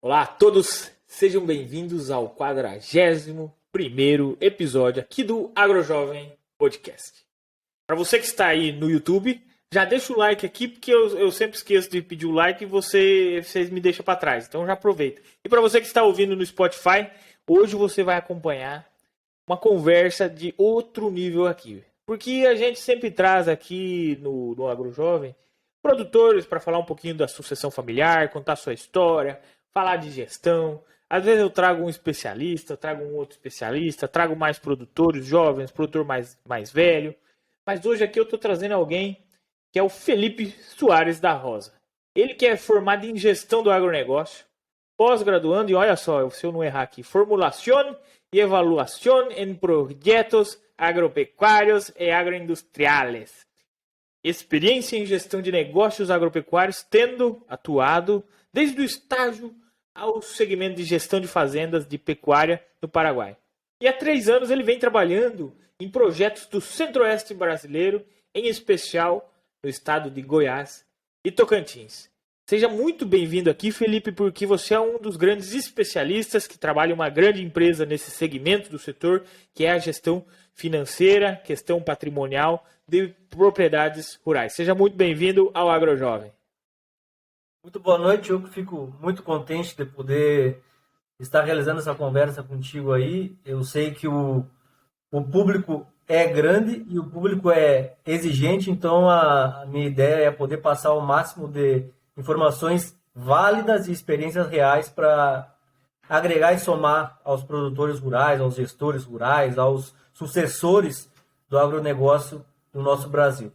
Olá a todos, sejam bem-vindos ao 41º episódio aqui do AgroJovem Podcast. Para você que está aí no YouTube, já deixa o like aqui, porque eu sempre esqueço de pedir o like e vocês me deixam para trás, então já aproveita. E para você que está ouvindo no Spotify, hoje você vai acompanhar uma conversa de outro nível aqui. Porque a gente sempre traz aqui no AgroJovem produtores para falar um pouquinho da sucessão familiar, contar sua história, falar de gestão. Às vezes eu trago um especialista, trago um outro especialista, trago mais produtores jovens, produtor mais velho. Mas hoje aqui eu estou trazendo alguém que é o Felipe Soares da Rosa. Ele que é formado em gestão do agronegócio, pós-graduando, e olha só, se eu não errar aqui, formulação e evaluação em projetos agropecuários e agroindustriales. Experiência em gestão de negócios agropecuários, tendo atuado desde o estágio ao segmento de gestão de fazendas de pecuária no Paraguai. E há 3 anos ele vem trabalhando em projetos do Centro-Oeste brasileiro, em especial no estado de Goiás e Tocantins. Seja muito bem-vindo aqui, Felipe, porque você é um dos grandes especialistas que trabalha em uma grande empresa nesse segmento do setor, que é a gestão financeira, questão patrimonial de propriedades rurais. Seja muito bem-vindo ao AgroJovem. Muito boa noite, eu fico muito contente de poder estar realizando essa conversa contigo aí. Eu sei que o público é grande e o público é exigente, então a minha ideia é poder passar o máximo de informações válidas e experiências reais para agregar e somar aos produtores rurais, aos gestores rurais, aos sucessores do agronegócio do nosso Brasil.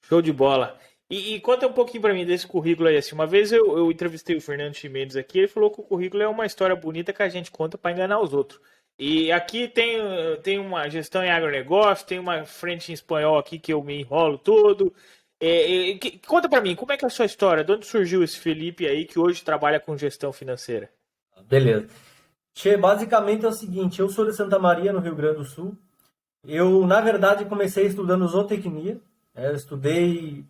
Show de bola. E conta um pouquinho para mim desse currículo aí. Assim, uma vez eu entrevistei o Fernando Chimenez aqui, ele falou que o currículo é uma história bonita que a gente conta para enganar os outros. E aqui tem uma gestão em agronegócio, tem uma frente em espanhol aqui que eu me enrolo todo. Conta para mim, como é que é a sua história? De onde surgiu esse Felipe aí que hoje trabalha com gestão financeira? Beleza. Basicamente é o seguinte, eu sou de Santa Maria, no Rio Grande do Sul. Eu, na verdade, comecei estudando zootecnia. Eu estudei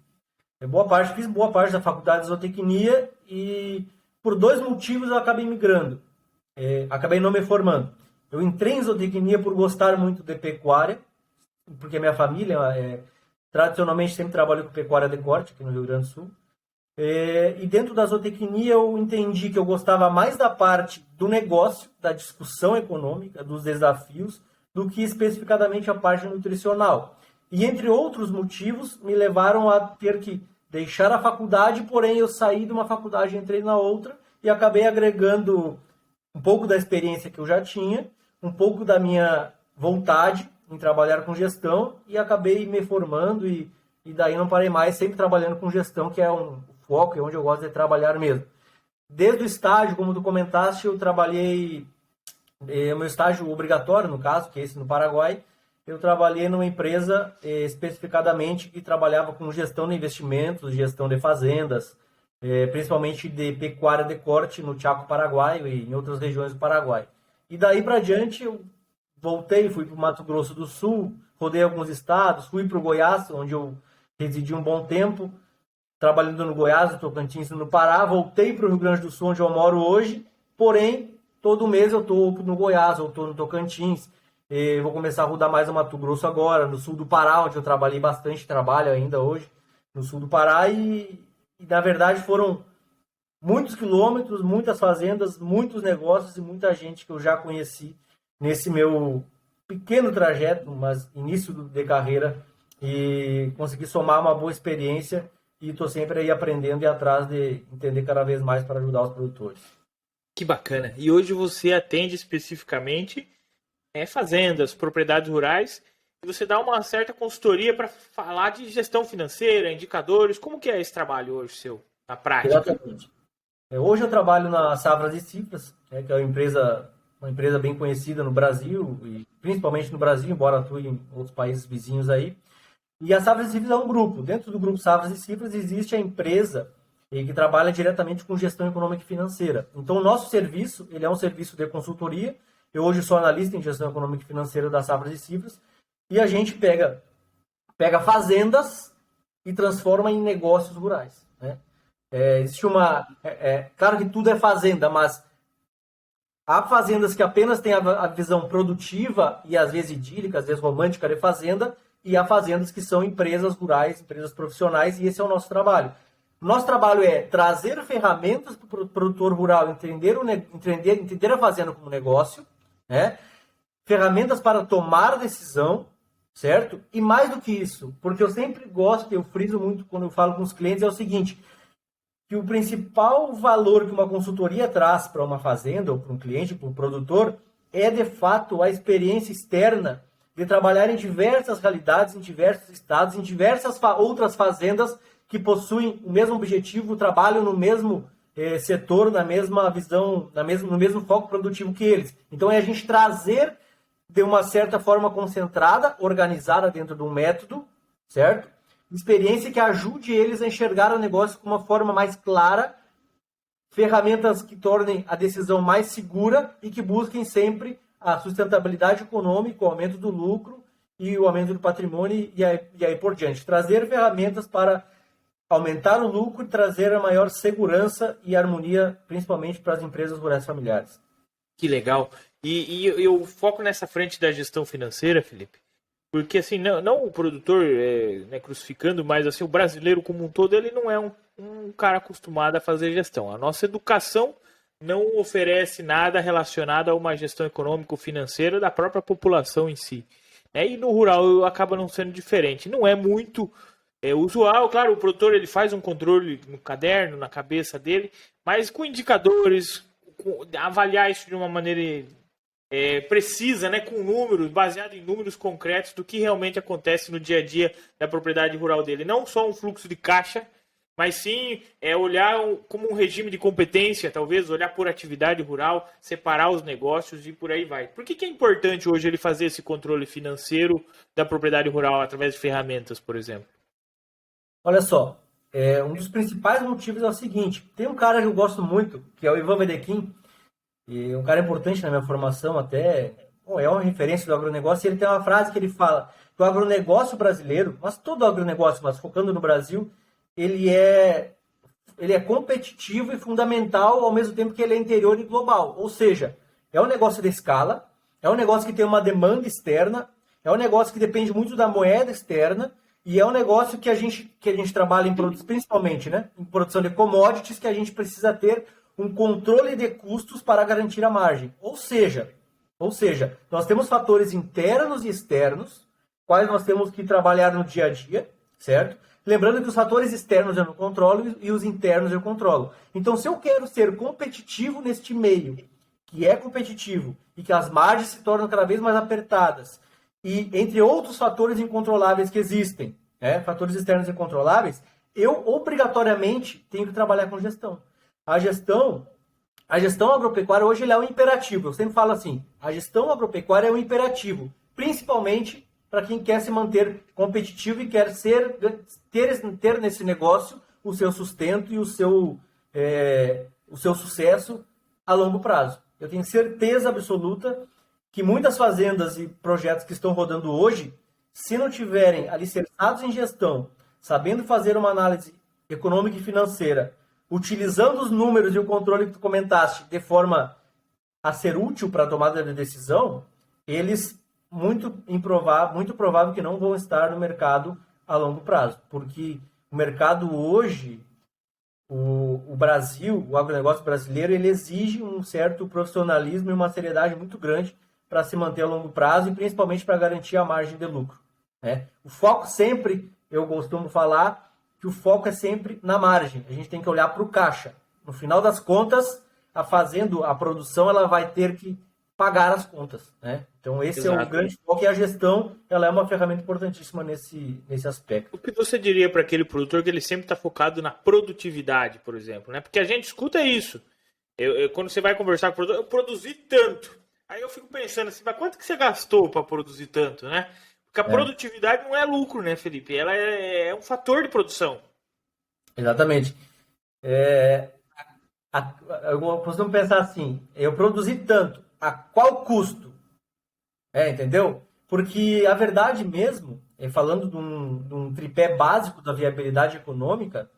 fiz boa parte da faculdade de zootecnia e por 2 motivos eu acabei migrando. Acabei não me formando. Eu entrei em zootecnia por gostar muito de pecuária, porque minha família tradicionalmente sempre trabalhou com pecuária de corte aqui no Rio Grande do Sul. E dentro da zootecnia eu entendi que eu gostava mais da parte do negócio, da discussão econômica, dos desafios, do que especificadamente a parte nutricional. E entre outros motivos me levaram a ter que deixar a faculdade, porém eu saí de uma faculdade, entrei na outra e acabei agregando um pouco da experiência que eu já tinha, um pouco da minha vontade em trabalhar com gestão e acabei me formando e daí não parei mais, sempre trabalhando com gestão, que é um foco, é onde eu gosto de trabalhar mesmo. Desde o estágio, como tu comentaste, eu trabalhei, meu estágio obrigatório, no caso, que é esse no Paraguai, eu trabalhei numa empresa especificadamente que trabalhava com gestão de investimentos, gestão de fazendas, principalmente de pecuária de corte no Chaco paraguaio e em outras regiões do Paraguai. E daí para diante eu voltei, fui para o Mato Grosso do Sul, rodei alguns estados, fui para o Goiás, onde eu residi um bom tempo, trabalhando no Goiás, no Tocantins e no Pará, voltei para o Rio Grande do Sul, onde eu moro hoje, porém, todo mês eu estou no Goiás, ou estou no Tocantins. Vou começar a rodar mais no Mato Grosso agora, no sul do Pará, onde eu trabalhei bastante, trabalho ainda hoje, no sul do Pará, e na verdade foram muitos quilômetros, muitas fazendas, muitos negócios e muita gente que eu já conheci nesse meu pequeno trajeto, mas início de carreira, e consegui somar uma boa experiência e estou sempre aí aprendendo e atrás de entender cada vez mais para ajudar os produtores. Que bacana. E hoje você atende especificamente fazendas, propriedades rurais, e você dá uma certa consultoria para falar de gestão financeira, indicadores. Como que é esse trabalho hoje seu, na prática? Exatamente. Hoje eu trabalho na Safras e Cifras, que é uma empresa bem conhecida no Brasil, e principalmente no Brasil, embora atue em outros países vizinhos aí. E a Safras e Cifras é um grupo. Dentro do grupo Safras e Cifras existe a empresa que trabalha diretamente com gestão econômica e financeira. Então o nosso serviço, ele é um serviço de consultoria. Eu hoje sou analista em gestão econômica e financeira da Safras e Cifras, e a gente pega fazendas e transforma em negócios rurais, né? Existe claro que tudo é fazenda, mas há fazendas que apenas têm a visão produtiva e às vezes idílica, às vezes romântica de fazenda, e há fazendas que são empresas rurais, empresas profissionais, e esse é o nosso trabalho. O nosso trabalho é trazer ferramentas para o produtor rural entender a fazenda como negócio, né? Ferramentas para tomar decisão, certo? E mais do que isso, porque eu sempre gosto, eu friso muito quando eu falo com os clientes, é o seguinte, que o principal valor que uma consultoria traz para uma fazenda, ou para um cliente, para um produtor, é de fato a experiência externa de trabalhar em diversas realidades, em diversos estados, em diversas outras fazendas que possuem o mesmo objetivo, trabalham no mesmo setor, na mesma visão, no mesmo foco produtivo que eles. Então é a gente trazer de uma certa forma concentrada, organizada dentro de um método, certo? Experiência que ajude eles a enxergar o negócio com uma forma mais clara, ferramentas que tornem a decisão mais segura e que busquem sempre a sustentabilidade econômica, o aumento do lucro e o aumento do patrimônio e aí por diante. Trazer ferramentas para aumentar o lucro e trazer a maior segurança e harmonia, principalmente para as empresas rurais familiares. Que legal. E eu foco nessa frente da gestão financeira, Felipe, porque assim, não o produtor crucificando, mas assim, o brasileiro como um todo, ele não é um cara acostumado a fazer gestão. A nossa educação não oferece nada relacionado a uma gestão econômico-financeira da própria população em si. E no rural acaba não sendo diferente. Não é muito usual, claro, o produtor ele faz um controle no caderno, na cabeça dele, mas com indicadores, avaliar isso de uma maneira precisa, né, com números, baseado em números concretos do que realmente acontece no dia a dia da propriedade rural dele. Não só um fluxo de caixa, mas sim olhar como um regime de competência, talvez, olhar por atividade rural, separar os negócios e por aí vai. Por que é importante hoje ele fazer esse controle financeiro da propriedade rural através de ferramentas, por exemplo? Olha só, um dos principais motivos é o seguinte, tem um cara que eu gosto muito, que é o Ivan Vedekin, e um cara importante na minha formação até, é uma referência do agronegócio, e ele tem uma frase que ele fala que o agronegócio brasileiro, mas todo agronegócio, mas focando no Brasil, ele é competitivo e fundamental ao mesmo tempo que ele é interior e global. Ou seja, é um negócio de escala, é um negócio que tem uma demanda externa, é um negócio que depende muito da moeda externa, e é um negócio que a gente trabalha em produtos, principalmente, né, em produção de commodities, que a gente precisa ter um controle de custos para garantir a margem. Ou seja, nós temos fatores internos e externos, quais nós temos que trabalhar no dia a dia, certo? Lembrando que os fatores externos eu não controlo e os internos eu controlo. Então, se eu quero ser competitivo neste meio, que é competitivo, e que as margens se tornam cada vez mais apertadas, e entre outros fatores incontroláveis que existem, fatores externos incontroláveis, eu obrigatoriamente tenho que trabalhar com gestão. A gestão agropecuária hoje é um imperativo. Eu sempre falo assim, a gestão agropecuária é um imperativo, principalmente para quem quer se manter competitivo e quer ter nesse negócio o seu sustento e o seu sucesso a longo prazo. Eu tenho certeza absoluta que muitas fazendas e projetos que estão rodando hoje, se não tiverem alicerçados em gestão, sabendo fazer uma análise econômica e financeira, utilizando os números e o controle que tu comentaste de forma a ser útil para a tomada de decisão, eles muito provável que não vão estar no mercado a longo prazo, porque o mercado hoje, o Brasil, o agronegócio brasileiro, ele exige um certo profissionalismo e uma seriedade muito grande para se manter a longo prazo e principalmente para garantir a margem de lucro. O foco sempre, eu costumo falar, que o foco é sempre na margem. A gente tem que olhar para o caixa. No final das contas, a produção, ela vai ter que pagar as contas. Então, esse é o grande foco e a gestão ela é uma ferramenta importantíssima nesse aspecto. O que você diria para aquele produtor que ele sempre está focado na produtividade, por exemplo? Porque a gente escuta isso. Quando você vai conversar com o produtor, eu produzi tanto. Aí eu fico pensando assim, mas quanto que você gastou para produzir tanto, né? Porque a produtividade não é lucro, né, Felipe? Ela é um fator de produção. Exatamente. Eu costumo pensar assim, eu produzi tanto, a qual custo? Entendeu? Porque a verdade mesmo, falando de um tripé básico da viabilidade econômica,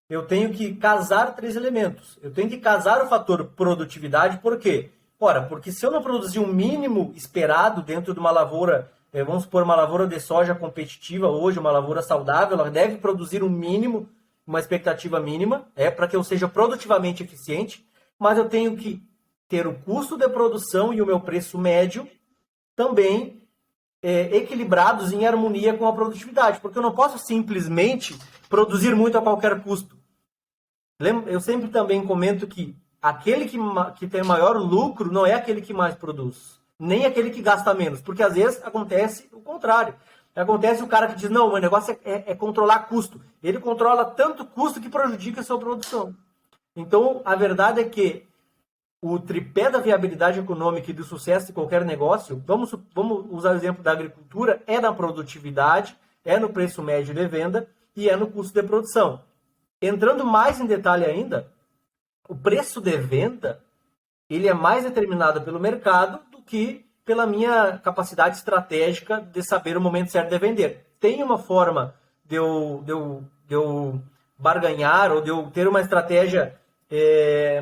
eu tenho que casar 3 elementos. Eu tenho que casar o fator produtividade, por quê? Ora, porque se eu não produzir o mínimo esperado dentro de uma lavoura, vamos supor, uma lavoura de soja competitiva hoje, uma lavoura saudável, ela deve produzir um mínimo, uma expectativa mínima, para que eu seja produtivamente eficiente, mas eu tenho que ter o custo de produção e o meu preço médio também equilibrados em harmonia com a produtividade, porque eu não posso simplesmente produzir muito a qualquer custo. Eu sempre também comento que aquele que tem maior lucro não é aquele que mais produz, nem aquele que gasta menos, porque às vezes acontece o contrário. Acontece o cara que diz, não, o meu negócio é controlar custo. Ele controla tanto custo que prejudica a sua produção. Então, a verdade é que o tripé da viabilidade econômica e do sucesso de qualquer negócio, vamos usar o exemplo da agricultura, é na produtividade, é no preço médio de venda e é no custo de produção. Entrando mais em detalhe ainda, o preço de venda ele é mais determinado pelo mercado do que pela minha capacidade estratégica de saber o momento certo de vender. Tem uma forma de eu barganhar ou de eu ter uma estratégia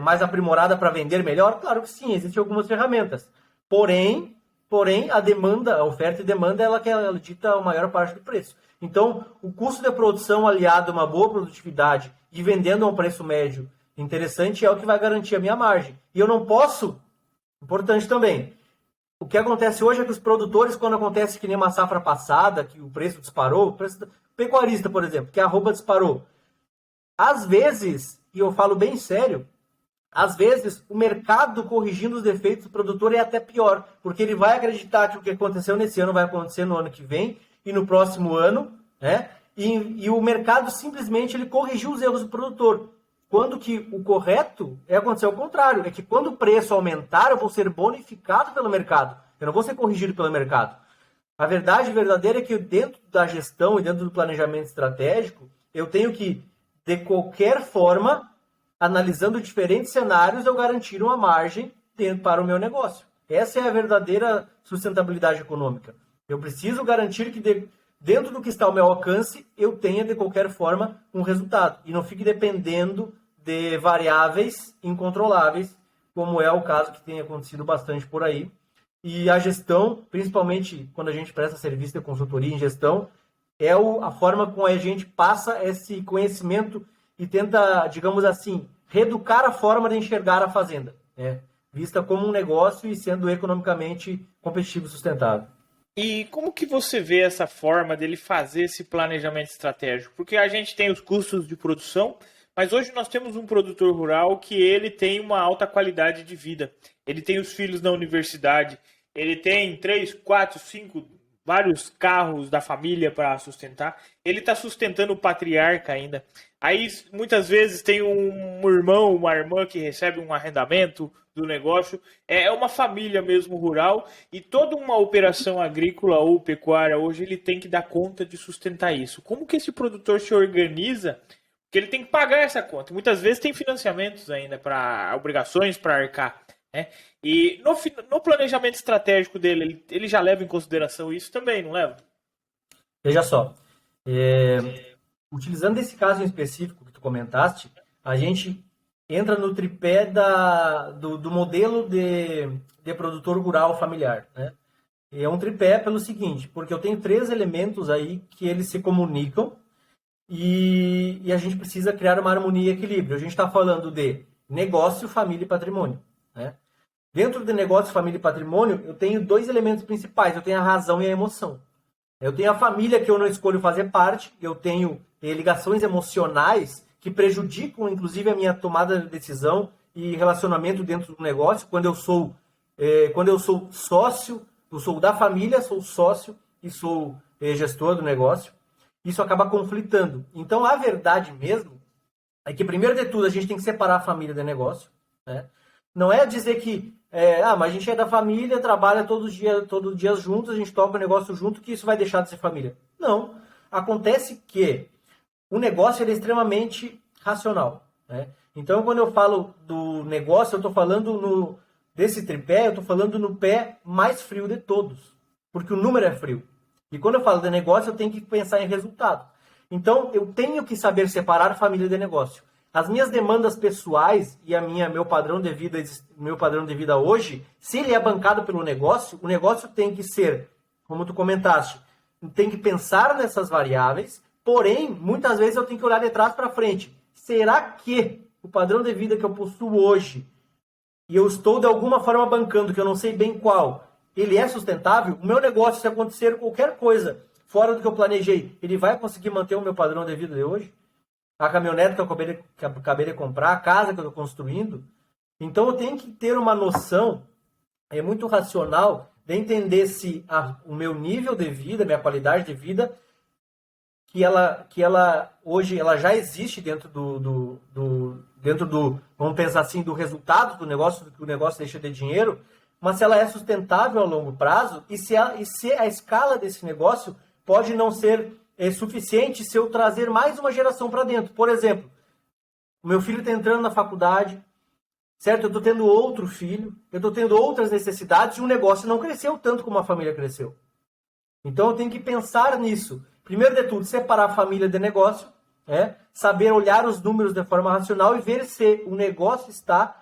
mais aprimorada para vender melhor? Claro que sim, existem algumas ferramentas. Porém, a demanda, a oferta e demanda, ela dita a maior parte do preço. Então, o custo de produção aliado a uma boa produtividade e vendendo a um preço médio interessante é o que vai garantir a minha margem. E eu não posso, importante também, o que acontece hoje é que os produtores, quando acontece que nem uma safra passada, que o preço disparou, o preço do pecuarista, por exemplo, que a arroba disparou, às vezes, e eu falo bem sério, às vezes o mercado corrigindo os defeitos do produtor é até pior, porque ele vai acreditar que o que aconteceu nesse ano vai acontecer no ano que vem e no próximo ano, né? E o mercado simplesmente ele corrigiu os erros do produtor. Quando que o correto é acontecer ao contrário, é que quando o preço aumentar, eu vou ser bonificado pelo mercado, eu não vou ser corrigido pelo mercado. A verdade verdadeira é que dentro da gestão e dentro do planejamento estratégico, eu tenho que, de qualquer forma, analisando diferentes cenários, eu garantir uma margem para o meu negócio. Essa é a verdadeira sustentabilidade econômica. Eu preciso garantir que dentro do que está ao meu alcance, eu tenha, de qualquer forma, um resultado. E não fique dependendo de variáveis incontroláveis, como é o caso que tem acontecido bastante por aí. E a gestão, principalmente quando a gente presta serviço de consultoria em gestão, é a forma como a gente passa esse conhecimento e tenta, digamos assim, reeducar a forma de enxergar a fazenda, né? Vista como um negócio e sendo economicamente competitivo e sustentável. E como que você vê essa forma dele fazer esse planejamento estratégico? Porque a gente tem os custos de produção, mas hoje nós temos um produtor rural que ele tem uma alta qualidade de vida. Ele tem os filhos na universidade, ele tem 3, 4, 5, vários carros da família para sustentar. Ele está sustentando o patriarca ainda. Aí muitas vezes tem um irmão, uma irmã que recebe um arrendamento do negócio. É uma família mesmo rural e toda uma operação agrícola ou pecuária hoje ele tem que dar conta de sustentar isso. Como que esse produtor se organiza? Porque ele tem que pagar essa conta. Muitas vezes tem financiamentos ainda para obrigações para arcar, né? E no planejamento estratégico dele, ele já leva em consideração isso também, não leva? Veja só, utilizando esse caso em específico que tu comentaste, a gente entra no tripé do modelo de produtor rural familiar, né? E é um tripé pelo seguinte, porque eu tenho 3 elementos aí que eles se comunicam e a gente precisa criar uma harmonia e equilíbrio. A gente está falando de negócio, família e patrimônio, né? Dentro de negócio, família e patrimônio, eu tenho 2 elementos principais. Eu tenho a razão e a emoção. Eu tenho a família que eu não escolho fazer parte. Eu tenho ligações emocionais que prejudicam, inclusive, a minha tomada de decisão e relacionamento dentro do negócio. Quando eu sou sócio, eu sou da família, sou sócio e sou gestor do negócio. Isso acaba conflitando. Então, a verdade mesmo é que, primeiro de tudo, a gente tem que separar a família do negócio, né? Não é dizer que mas a gente é da família, trabalha todo dia juntos, a gente toca o negócio junto, que isso vai deixar de ser família. Não. Acontece que o negócio é extremamente racional, né? Então, quando eu falo do negócio, eu estou falando desse tripé, eu estou falando no pé mais frio de todos, porque o número é frio. E quando eu falo de negócio, eu tenho que pensar em resultado. Então, eu tenho que saber separar família de negócio. As minhas demandas pessoais e meu padrão de vida hoje, se ele é bancado pelo negócio, o negócio tem que ser, como tu comentaste, tem que pensar nessas variáveis, porém, muitas vezes eu tenho que olhar de trás para frente. Será que o padrão de vida que eu possuo hoje, e eu estou de alguma forma bancando, que eu não sei bem qual, ele é sustentável? O meu negócio, se acontecer qualquer coisa fora do que eu planejei, ele vai conseguir manter o meu padrão de vida de hoje? A caminhonete que eu acabei de comprar, a casa que eu estou construindo? Então eu tenho que ter uma noção muito racional de entender se o meu nível de vida, minha qualidade de vida, que ela hoje ela já existe dentro vamos pensar assim, do resultado do negócio, do que o negócio deixa de dinheiro, mas se ela é sustentável a longo prazo e se a escala desse negócio pode não ser suficiente se eu trazer mais uma geração para dentro. Por exemplo, o meu filho está entrando na faculdade, certo? Eu estou tendo outro filho, eu estou tendo outras necessidades e o negócio não cresceu tanto como a família cresceu. Então eu tenho que pensar nisso. Primeiro de tudo, separar a família de negócio, saber olhar os números de forma racional e ver se o negócio está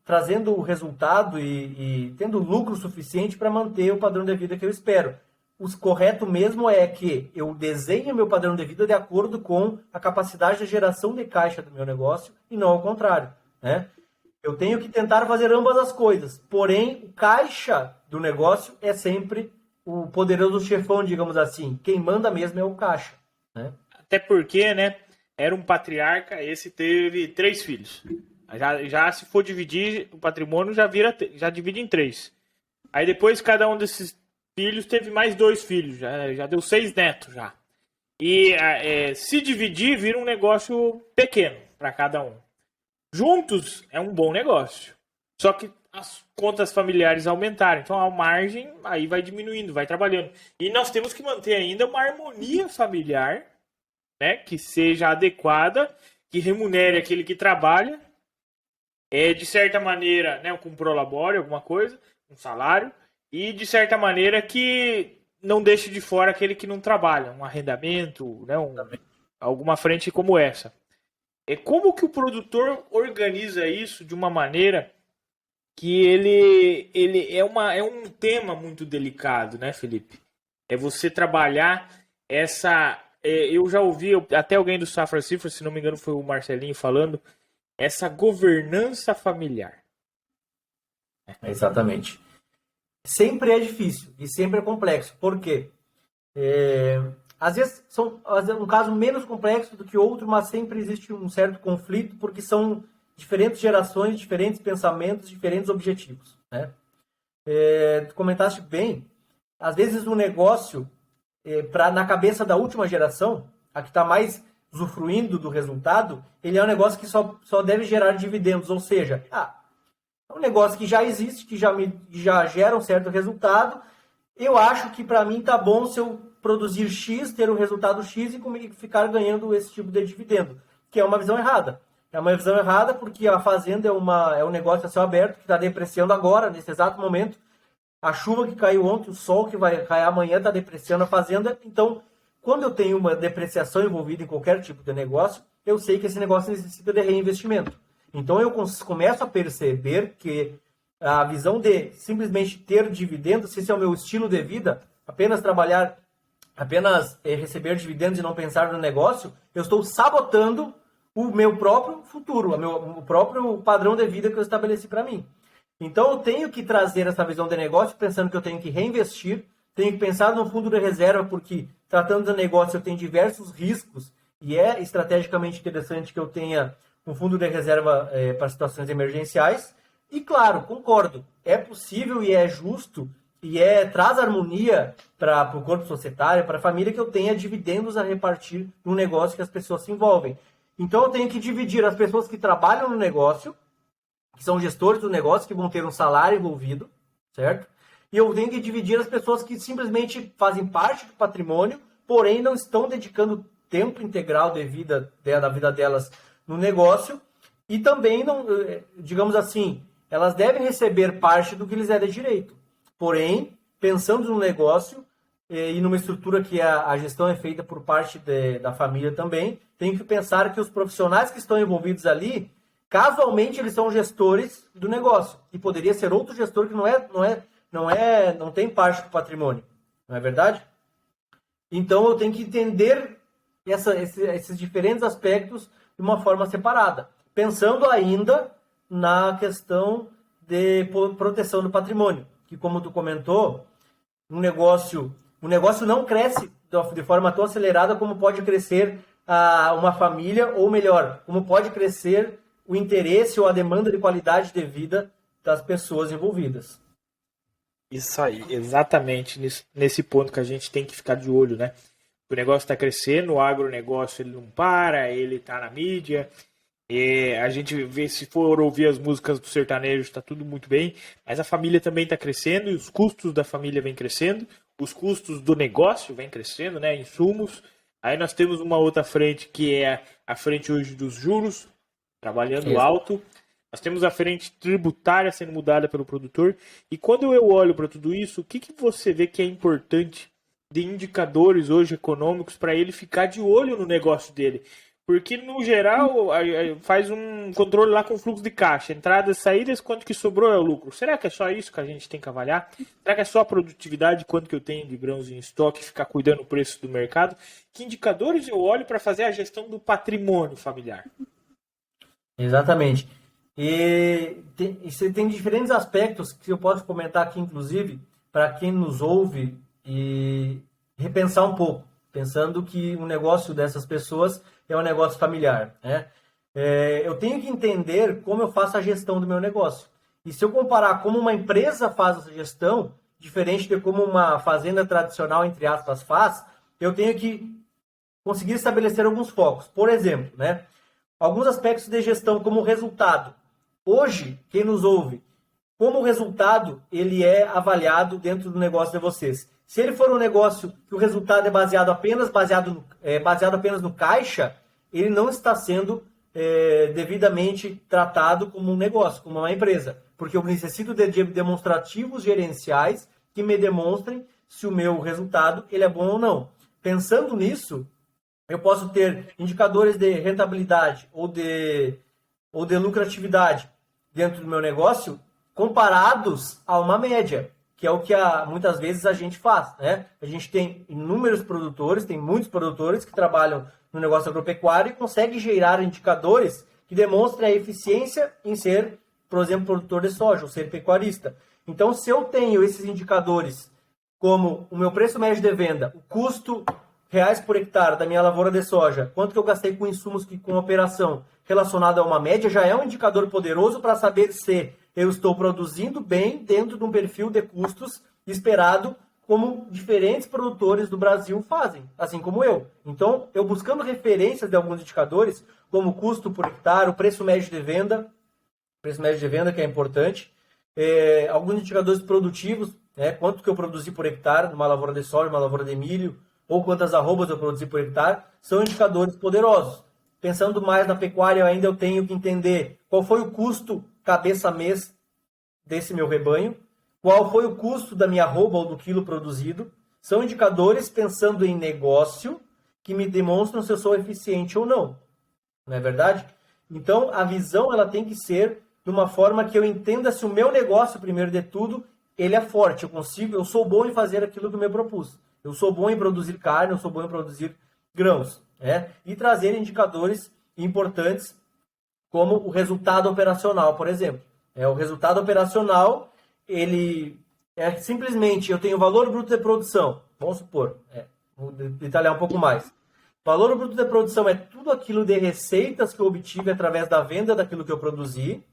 trazendo o resultado e tendo lucro suficiente para manter o padrão de vida que eu espero. O correto mesmo é que eu desenhe o meu padrão de vida de acordo com a capacidade de geração de caixa do meu negócio e não ao contrário, né? Eu tenho que tentar fazer ambas as coisas, porém o caixa do negócio é sempre o poderoso chefão, digamos assim. Quem manda mesmo é o caixa, né? Até porque, né, era um patriarca, esse teve 3 filhos. Já se for dividir o patrimônio, já divide em 3. Aí depois cada um desses filhos teve mais 2 filhos, já deu 6 netos já. E se dividir, vira um negócio pequeno para cada um. Juntos é um bom negócio. Só que as contas familiares aumentaram, então a margem aí vai diminuindo, vai trabalhando. E nós temos que manter ainda uma harmonia familiar, né, que seja adequada, que remunere aquele que trabalha, de certa maneira, né, com prolabore, alguma coisa, um salário, e de certa maneira que não deixe de fora aquele que não trabalha, um arrendamento, né, alguma frente como essa. Como que o produtor organiza isso de uma maneira que ele é um tema muito delicado, né, Felipe? É você trabalhar essa... eu já ouvi, até alguém do Safra Cifra, se não me engano foi o Marcelinho falando, essa governança familiar. Exatamente. Sempre é difícil e sempre é complexo. Por quê? Às vezes é um caso menos complexo do que outro, mas sempre existe um certo conflito, porque são diferentes gerações, diferentes pensamentos, diferentes objetivos, né? Tu comentaste bem, às vezes o negócio, na cabeça da última geração, a que está mais usufruindo do resultado, ele é um negócio que só deve gerar dividendos, ou seja, é um negócio que já existe, que já gera um certo resultado. Eu acho que para mim tá bom se eu produzir X, ter um resultado X e ficar ganhando esse tipo de dividendo, que é uma visão errada. É uma visão errada porque a fazenda é um negócio a céu aberto que está depreciando agora, nesse exato momento. A chuva que caiu ontem, o sol que vai cair amanhã está depreciando a fazenda. Então, quando eu tenho uma depreciação envolvida em qualquer tipo de negócio, eu sei que esse negócio necessita de reinvestimento. Então, eu começo a perceber que a visão de simplesmente ter dividendos, se esse é o meu estilo de vida, apenas trabalhar, apenas receber dividendos e não pensar no negócio, eu estou sabotando o meu próprio futuro, o próprio padrão de vida que eu estabeleci para mim. Então, eu tenho que trazer essa visão de negócio pensando que eu tenho que reinvestir, tenho que pensar no fundo de reserva, porque tratando de negócio eu tenho diversos riscos e é estrategicamente interessante que eu tenha um fundo de reserva para situações emergenciais. E, claro, concordo, é possível e é justo e traz harmonia para o corpo societário, para a família, que eu tenha dividendos a repartir no negócio que as pessoas se envolvem. Então, eu tenho que dividir as pessoas que trabalham no negócio, que são gestores do negócio, que vão ter um salário envolvido, certo? E eu tenho que dividir as pessoas que simplesmente fazem parte do patrimônio, porém não estão dedicando tempo integral da vida delas no negócio. E também, não, digamos assim, elas devem receber parte do que lhes é de direito. Porém, pensando no negócio, e numa estrutura que a gestão é feita por parte da família também, tenho que pensar que os profissionais que estão envolvidos ali, casualmente eles são gestores do negócio, e poderia ser outro gestor que não tem parte do patrimônio, não é verdade? Então eu tenho que entender esses diferentes aspectos de uma forma separada, pensando ainda na questão de proteção do patrimônio, que como tu comentou, um negócio não cresce de forma tão acelerada como pode crescer uma família, ou melhor, como pode crescer o interesse ou a demanda de qualidade de vida das pessoas envolvidas. Isso aí, exatamente nesse ponto que a gente tem que ficar de olho, né? O negócio está crescendo, o agronegócio ele não para, ele está na mídia. A gente vê, se for ouvir as músicas do sertanejo, está tudo muito bem, mas a família também está crescendo e os custos da família vêm crescendo, os custos do negócio vêm crescendo, né? Insumos. Aí nós temos uma outra frente que é a frente hoje dos juros, trabalhando alto. Nós temos a frente tributária sendo mudada pelo produtor. E quando eu olho para tudo isso, o que você vê que é importante de indicadores hoje econômicos para ele ficar de olho no negócio dele? Porque, no geral, faz um controle lá com fluxo de caixa. Entradas e saídas, quanto que sobrou é o lucro. Será que é só isso que a gente tem que avaliar? Será que é só a produtividade, quanto que eu tenho de grãos em estoque, ficar cuidando do preço do mercado? Que indicadores eu olho para fazer a gestão do patrimônio familiar? Exatamente. E você tem diferentes aspectos que eu posso comentar aqui, inclusive, para quem nos ouve e repensar um pouco, pensando que o negócio dessas pessoas é um negócio familiar, né? Eu tenho que entender como eu faço a gestão do meu negócio. E se eu comparar como uma empresa faz essa gestão, diferente de como uma fazenda tradicional, entre aspas, faz, eu tenho que conseguir estabelecer alguns focos. Por exemplo, né? Alguns aspectos de gestão como resultado. Hoje, quem nos ouve, como o resultado ele é avaliado dentro do negócio de vocês? Se ele for um negócio que o resultado é baseado apenas no caixa, ele não está sendo devidamente tratado como um negócio, como uma empresa. Porque eu necessito de demonstrativos gerenciais que me demonstrem se o meu resultado ele é bom ou não. Pensando nisso, eu posso ter indicadores de rentabilidade ou de lucratividade dentro do meu negócio comparados a uma média, que é o que muitas vezes a gente faz, né? A gente tem inúmeros produtores, tem muitos produtores que trabalham no negócio agropecuário e conseguem gerar indicadores que demonstrem a eficiência em ser, por exemplo, produtor de soja ou ser pecuarista. Então, se eu tenho esses indicadores como o meu preço médio de venda, o custo reais por hectare da minha lavoura de soja, quanto que eu gastei com insumos com operação relacionada a uma média, já é um indicador poderoso para saber se eu estou produzindo bem dentro de um perfil de custos esperado, como diferentes produtores do Brasil fazem, assim como eu. Então, eu buscando referências de alguns indicadores, como o custo por hectare, o preço médio de venda que é importante, alguns indicadores produtivos, né, quanto que eu produzi por hectare numa lavoura de soja, numa lavoura de milho, ou quantas arrobas eu produzi por hectare, são indicadores poderosos. Pensando mais na pecuária, ainda eu tenho que entender qual foi o custo cabeça-mês desse meu rebanho, qual foi o custo da minha arroba ou do quilo produzido. São indicadores pensando em negócio que me demonstram se eu sou eficiente ou não. Não é verdade? Então, a visão ela tem que ser de uma forma que eu entenda se o meu negócio, primeiro de tudo, ele é forte. Eu sou bom em fazer aquilo que eu me propus. Eu sou bom em produzir carne, eu sou bom em produzir grãos. E trazer indicadores importantes como o resultado operacional, por exemplo. O resultado operacional, ele é simplesmente, eu tenho valor bruto de produção, vamos supor, vou detalhar um pouco mais. Valor bruto de produção é tudo aquilo de receitas que eu obtive através da venda daquilo que eu produzi,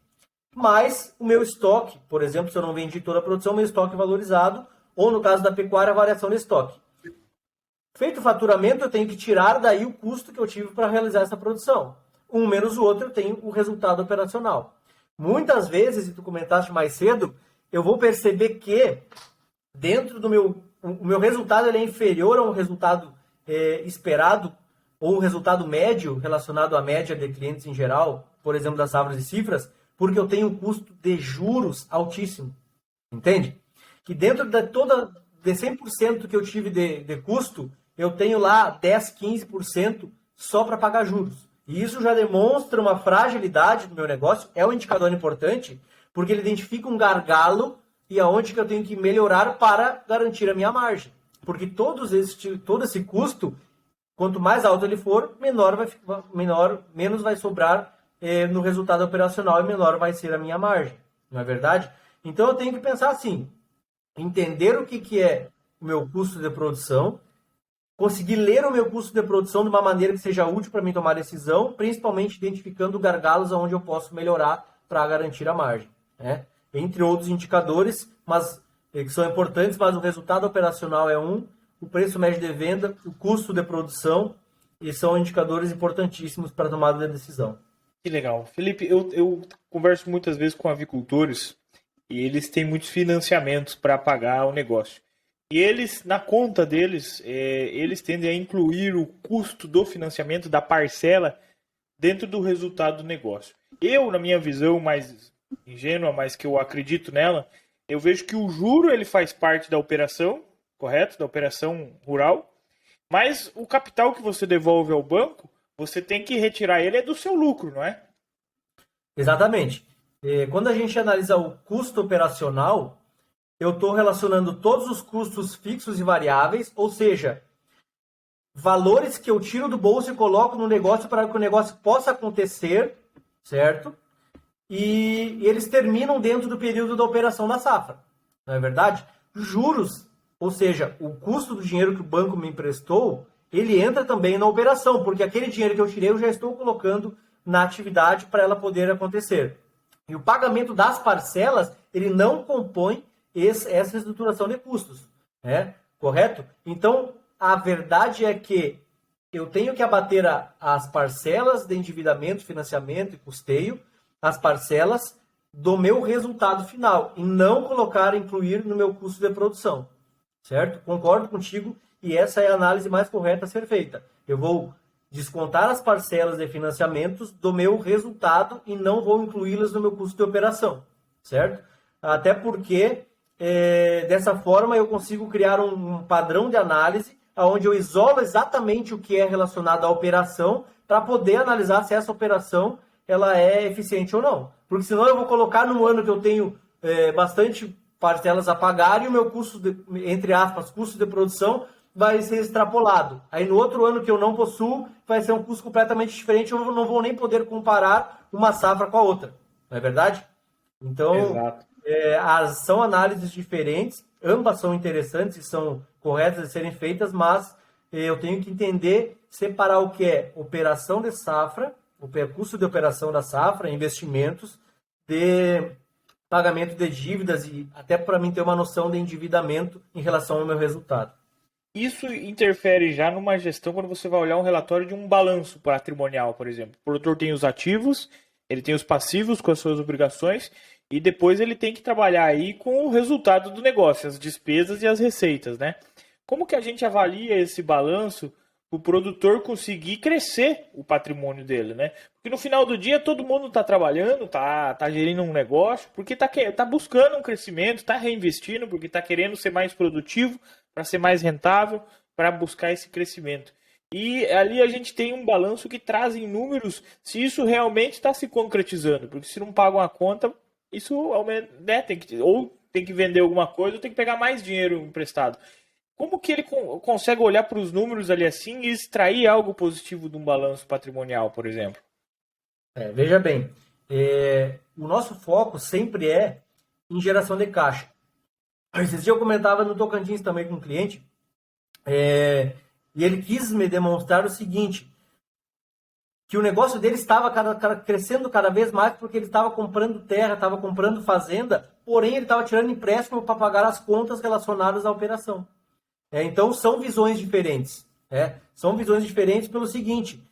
mais o meu estoque, por exemplo, se eu não vendi toda a produção, meu estoque valorizado, ou no caso da pecuária, a variação de estoque. Feito o faturamento, eu tenho que tirar daí o custo que eu tive para realizar essa produção. Um menos o outro, eu tenho o resultado operacional. Muitas vezes, e tu comentaste mais cedo, eu vou perceber que dentro do o meu resultado ele é inferior a um resultado esperado, ou um resultado médio relacionado à média de clientes em geral, por exemplo, das safras e cifras, porque eu tenho um custo de juros altíssimo. Entende? Que dentro de de 100% que eu tive de custo, eu tenho lá 10, 15% só para pagar juros. E isso já demonstra uma fragilidade do meu negócio, é um indicador importante, porque ele identifica um gargalo e aonde que eu tenho que melhorar para garantir a minha margem. Porque todo esse custo, quanto mais alto ele for, menos vai sobrar no resultado operacional e menor vai ser a minha margem. Não é verdade? Então eu tenho que pensar assim, entender o que é o meu custo de produção, conseguir ler o meu custo de produção de uma maneira que seja útil para mim tomar decisão, principalmente identificando gargalos onde eu posso melhorar para garantir a margem, né? Entre outros indicadores, mas que são importantes, mas o resultado operacional é um, o preço médio de venda, o custo de produção, e são indicadores importantíssimos para a tomada de decisão. Que legal. Felipe, eu converso muitas vezes com avicultores e eles têm muitos financiamentos para pagar o negócio. E eles, na conta deles, eles tendem a incluir o custo do financiamento, da parcela, dentro do resultado do negócio. Eu, na minha visão mais ingênua, mas que eu acredito nela, eu vejo que o juro ele faz parte da operação, correto? Da operação rural. Mas o capital que você devolve ao banco, você tem que retirar ele do seu lucro, não é? Exatamente. Quando a gente analisa o custo operacional, eu estou relacionando todos os custos fixos e variáveis, ou seja, valores que eu tiro do bolso e coloco no negócio para que o negócio possa acontecer, certo? E eles terminam dentro do período da operação da safra, não é verdade? Juros, ou seja, o custo do dinheiro que o banco me emprestou, ele entra também na operação, porque aquele dinheiro que eu tirei eu já estou colocando na atividade para ela poder acontecer. E o pagamento das parcelas, ele não compõe essa estruturação de custos, né? Correto? Então, a verdade é que eu tenho que abater as parcelas de endividamento, financiamento e custeio, as parcelas do meu resultado final, e não incluir no meu custo de produção, certo? Concordo contigo, e essa é a análise mais correta a ser feita. Eu vou descontar as parcelas de financiamentos do meu resultado e não vou incluí-las no meu custo de operação, certo? Até porque dessa forma eu consigo criar um padrão de análise onde eu isolo exatamente o que é relacionado à operação para poder analisar se essa operação ela é eficiente ou não. Porque senão eu vou colocar num ano que eu tenho bastante parcelas a pagar e o meu custo, entre aspas, custo de produção vai ser extrapolado. Aí no outro ano que eu não possuo, vai ser um custo completamente diferente, eu não vou nem poder comparar uma safra com a outra. Não é verdade? Então, Exato. São análises diferentes, ambas são interessantes e são corretas de serem feitas, mas eu tenho que entender, separar o que é operação de safra, o custo de operação da safra, investimentos, de pagamento de dívidas e até para mim ter uma noção de endividamento em relação ao meu resultado. Isso interfere já numa gestão quando você vai olhar um relatório de um balanço patrimonial, por exemplo. O produtor tem os ativos, ele tem os passivos com as suas obrigações e depois ele tem que trabalhar aí com o resultado do negócio, as despesas e as receitas, né? Como que a gente avalia esse balanço para o produtor conseguir crescer o patrimônio dele, né? Porque no final do dia todo mundo está trabalhando, tá gerindo um negócio, porque tá buscando um crescimento, está reinvestindo, porque está querendo ser mais produtivo, para ser mais rentável, para buscar esse crescimento. E ali a gente tem um balanço que traz em números se isso realmente está se concretizando, porque se não paga uma conta, isso aumenta, né? Tem que vender alguma coisa ou tem que pegar mais dinheiro emprestado. Como que ele consegue olhar para os números ali assim e extrair algo positivo de um balanço patrimonial, por exemplo? Veja bem, o nosso foco sempre é em geração de caixa. Esses dias eu comentava no Tocantins também com um cliente, e ele quis me demonstrar o seguinte, que o negócio dele estava crescendo cada vez mais porque ele estava comprando terra, estava comprando fazenda, porém ele estava tirando empréstimo para pagar as contas relacionadas à operação. Então são visões diferentes. São visões diferentes pelo seguinte,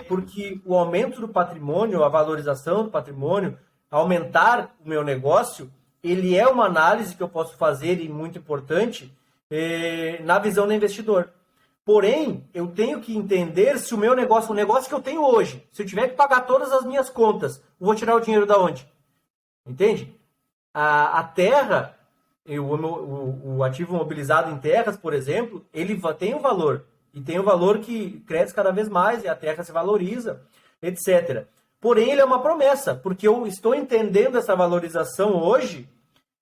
porque o aumento do patrimônio, a valorização do patrimônio, aumentar o meu negócio, ele é uma análise que eu posso fazer e muito importante na visão do investidor. Porém, eu tenho que entender se o meu negócio, o negócio que eu tenho hoje, se eu tiver que pagar todas as minhas contas, eu vou tirar o dinheiro da onde? Entende? A terra, o ativo mobilizado em terras, por exemplo, ele tem um valor. E tem um valor que cresce cada vez mais e a terra se valoriza, etc. Porém, ele é uma promessa, porque eu estou entendendo essa valorização hoje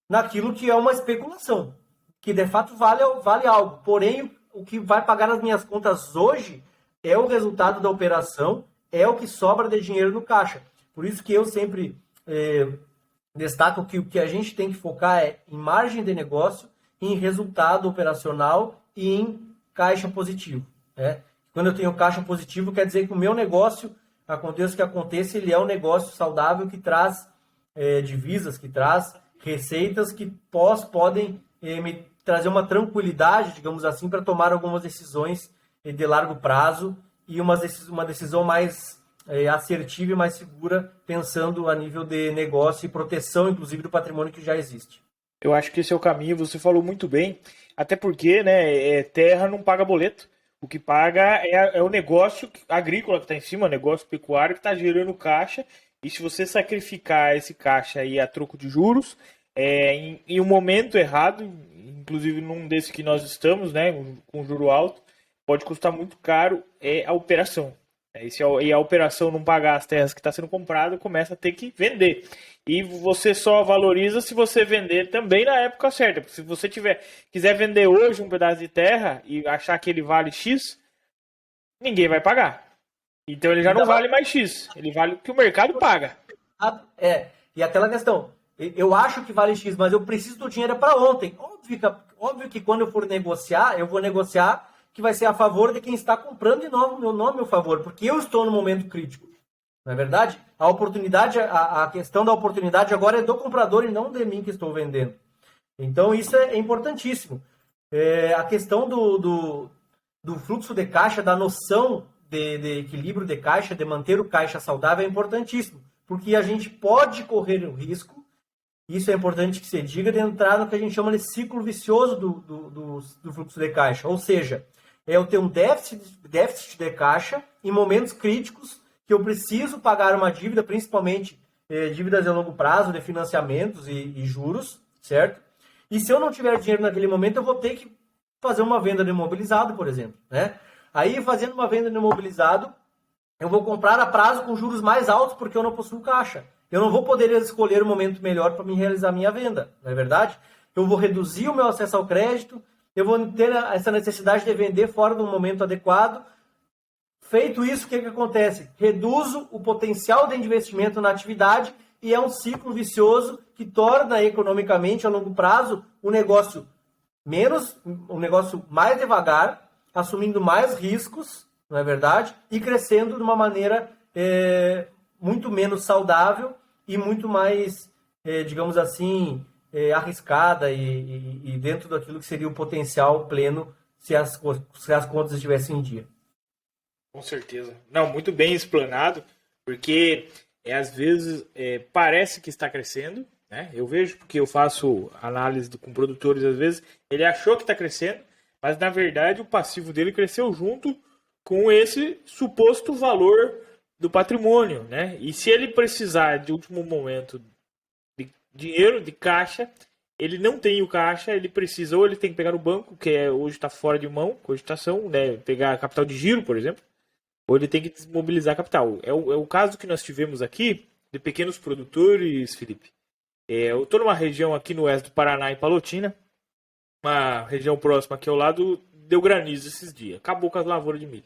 naquilo que é uma especulação, que de fato vale algo. Porém, o que vai pagar as minhas contas hoje é o resultado da operação, é o que sobra de dinheiro no caixa. Por isso que eu sempre destaco que o que a gente tem que focar é em margem de negócio, em resultado operacional e em caixa positivo. Né? Quando eu tenho caixa positivo, quer dizer que o meu negócio, aconteça o que aconteça, ele é um negócio saudável que traz divisas, que traz receitas que podem me trazer uma tranquilidade, digamos assim, para tomar algumas decisões de largo prazo e uma decisão mais assertiva e mais segura, pensando a nível de negócio e proteção, inclusive, do patrimônio que já existe. Eu acho que esse é o caminho, você falou muito bem, até porque, né, terra não paga boleto. O que paga é o negócio agrícola que está em cima, o negócio pecuário que está gerando caixa. E se você sacrificar esse caixa aí a troco de juros, em um momento errado, inclusive num desse que nós estamos, né, com juro alto, pode custar muito caro a operação. E a operação não pagar as terras que está sendo comprada, começa a ter que vender. E você só valoriza se você vender também na época certa. Porque se você quiser vender hoje um pedaço de terra e achar que ele vale X, ninguém vai pagar. Então ele já não vale mais X. Ele vale o que o mercado paga. E aquela questão, eu acho que vale X, mas eu preciso do dinheiro para ontem. Óbvio que quando eu for negociar, eu vou negociar que vai ser a favor de quem está comprando de novo meu nome, meu favor, porque eu estou no momento crítico. Não é verdade? A oportunidade, a questão da oportunidade agora é do comprador e não de mim que estou vendendo. Então isso é importantíssimo. A questão do fluxo de caixa, da noção de equilíbrio de caixa, de manter o caixa saudável é importantíssimo, porque a gente pode correr o risco, isso é importante que se diga, de entrar no que a gente chama de ciclo vicioso do fluxo de caixa. Ou seja, eu ter um déficit de caixa em momentos críticos que eu preciso pagar uma dívida, principalmente dívidas de longo prazo, de financiamentos e juros, certo? E se eu não tiver dinheiro naquele momento, eu vou ter que fazer uma venda de imobilizado, por exemplo, né? Aí, fazendo uma venda de imobilizado, eu vou comprar a prazo com juros mais altos porque eu não possuo caixa. Eu não vou poder escolher o momento melhor para me realizar a minha venda, não é verdade? Eu vou reduzir o meu acesso ao crédito, eu vou ter essa necessidade de vender fora do momento adequado. Feito isso, o que acontece? Reduzo o potencial de investimento na atividade e é um ciclo vicioso que torna economicamente, a longo prazo, um negócio mais devagar, assumindo mais riscos, não é verdade? E crescendo de uma maneira muito menos saudável e muito mais, digamos assim, arriscada e dentro daquilo que seria o potencial pleno se as contas estivessem em dia. Com certeza. Não, muito bem explanado, porque às vezes parece que está crescendo, né? Eu vejo porque eu faço análise com produtores, às vezes ele achou que está crescendo, mas na verdade o passivo dele cresceu junto com esse suposto valor do patrimônio, né? E se ele precisar de último momento de dinheiro, de caixa, ele não tem o caixa, ele precisa, ou ele tem que pegar no banco, que hoje está fora de mão, cogitação, né? Pegar capital de giro, por exemplo, ou ele tem que desmobilizar capital. É o caso que nós tivemos aqui de pequenos produtores, Felipe. Eu estou numa região aqui no oeste do Paraná, em Palotina, uma região próxima aqui ao lado, deu granizo esses dias, acabou com as lavouras de milho.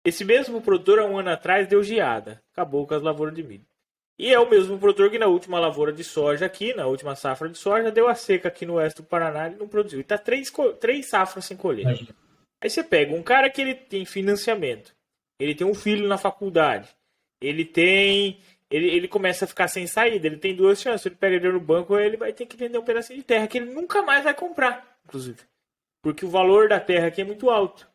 Esse mesmo produtor, há um ano atrás, deu geada, acabou com as lavouras de milho. E é o mesmo produtor que na última lavoura de soja aqui, na última safra de soja, deu a seca aqui no oeste do Paraná e não produziu. E está três safras sem colher. Imagina. Aí você pega um cara que ele tem financiamento, ele tem um filho na faculdade, ele começa a ficar sem saída, ele tem duas chances, ele pega dinheiro no banco, ele vai ter que vender um pedacinho de terra que ele nunca mais vai comprar, inclusive. Porque o valor da terra aqui é muito alto.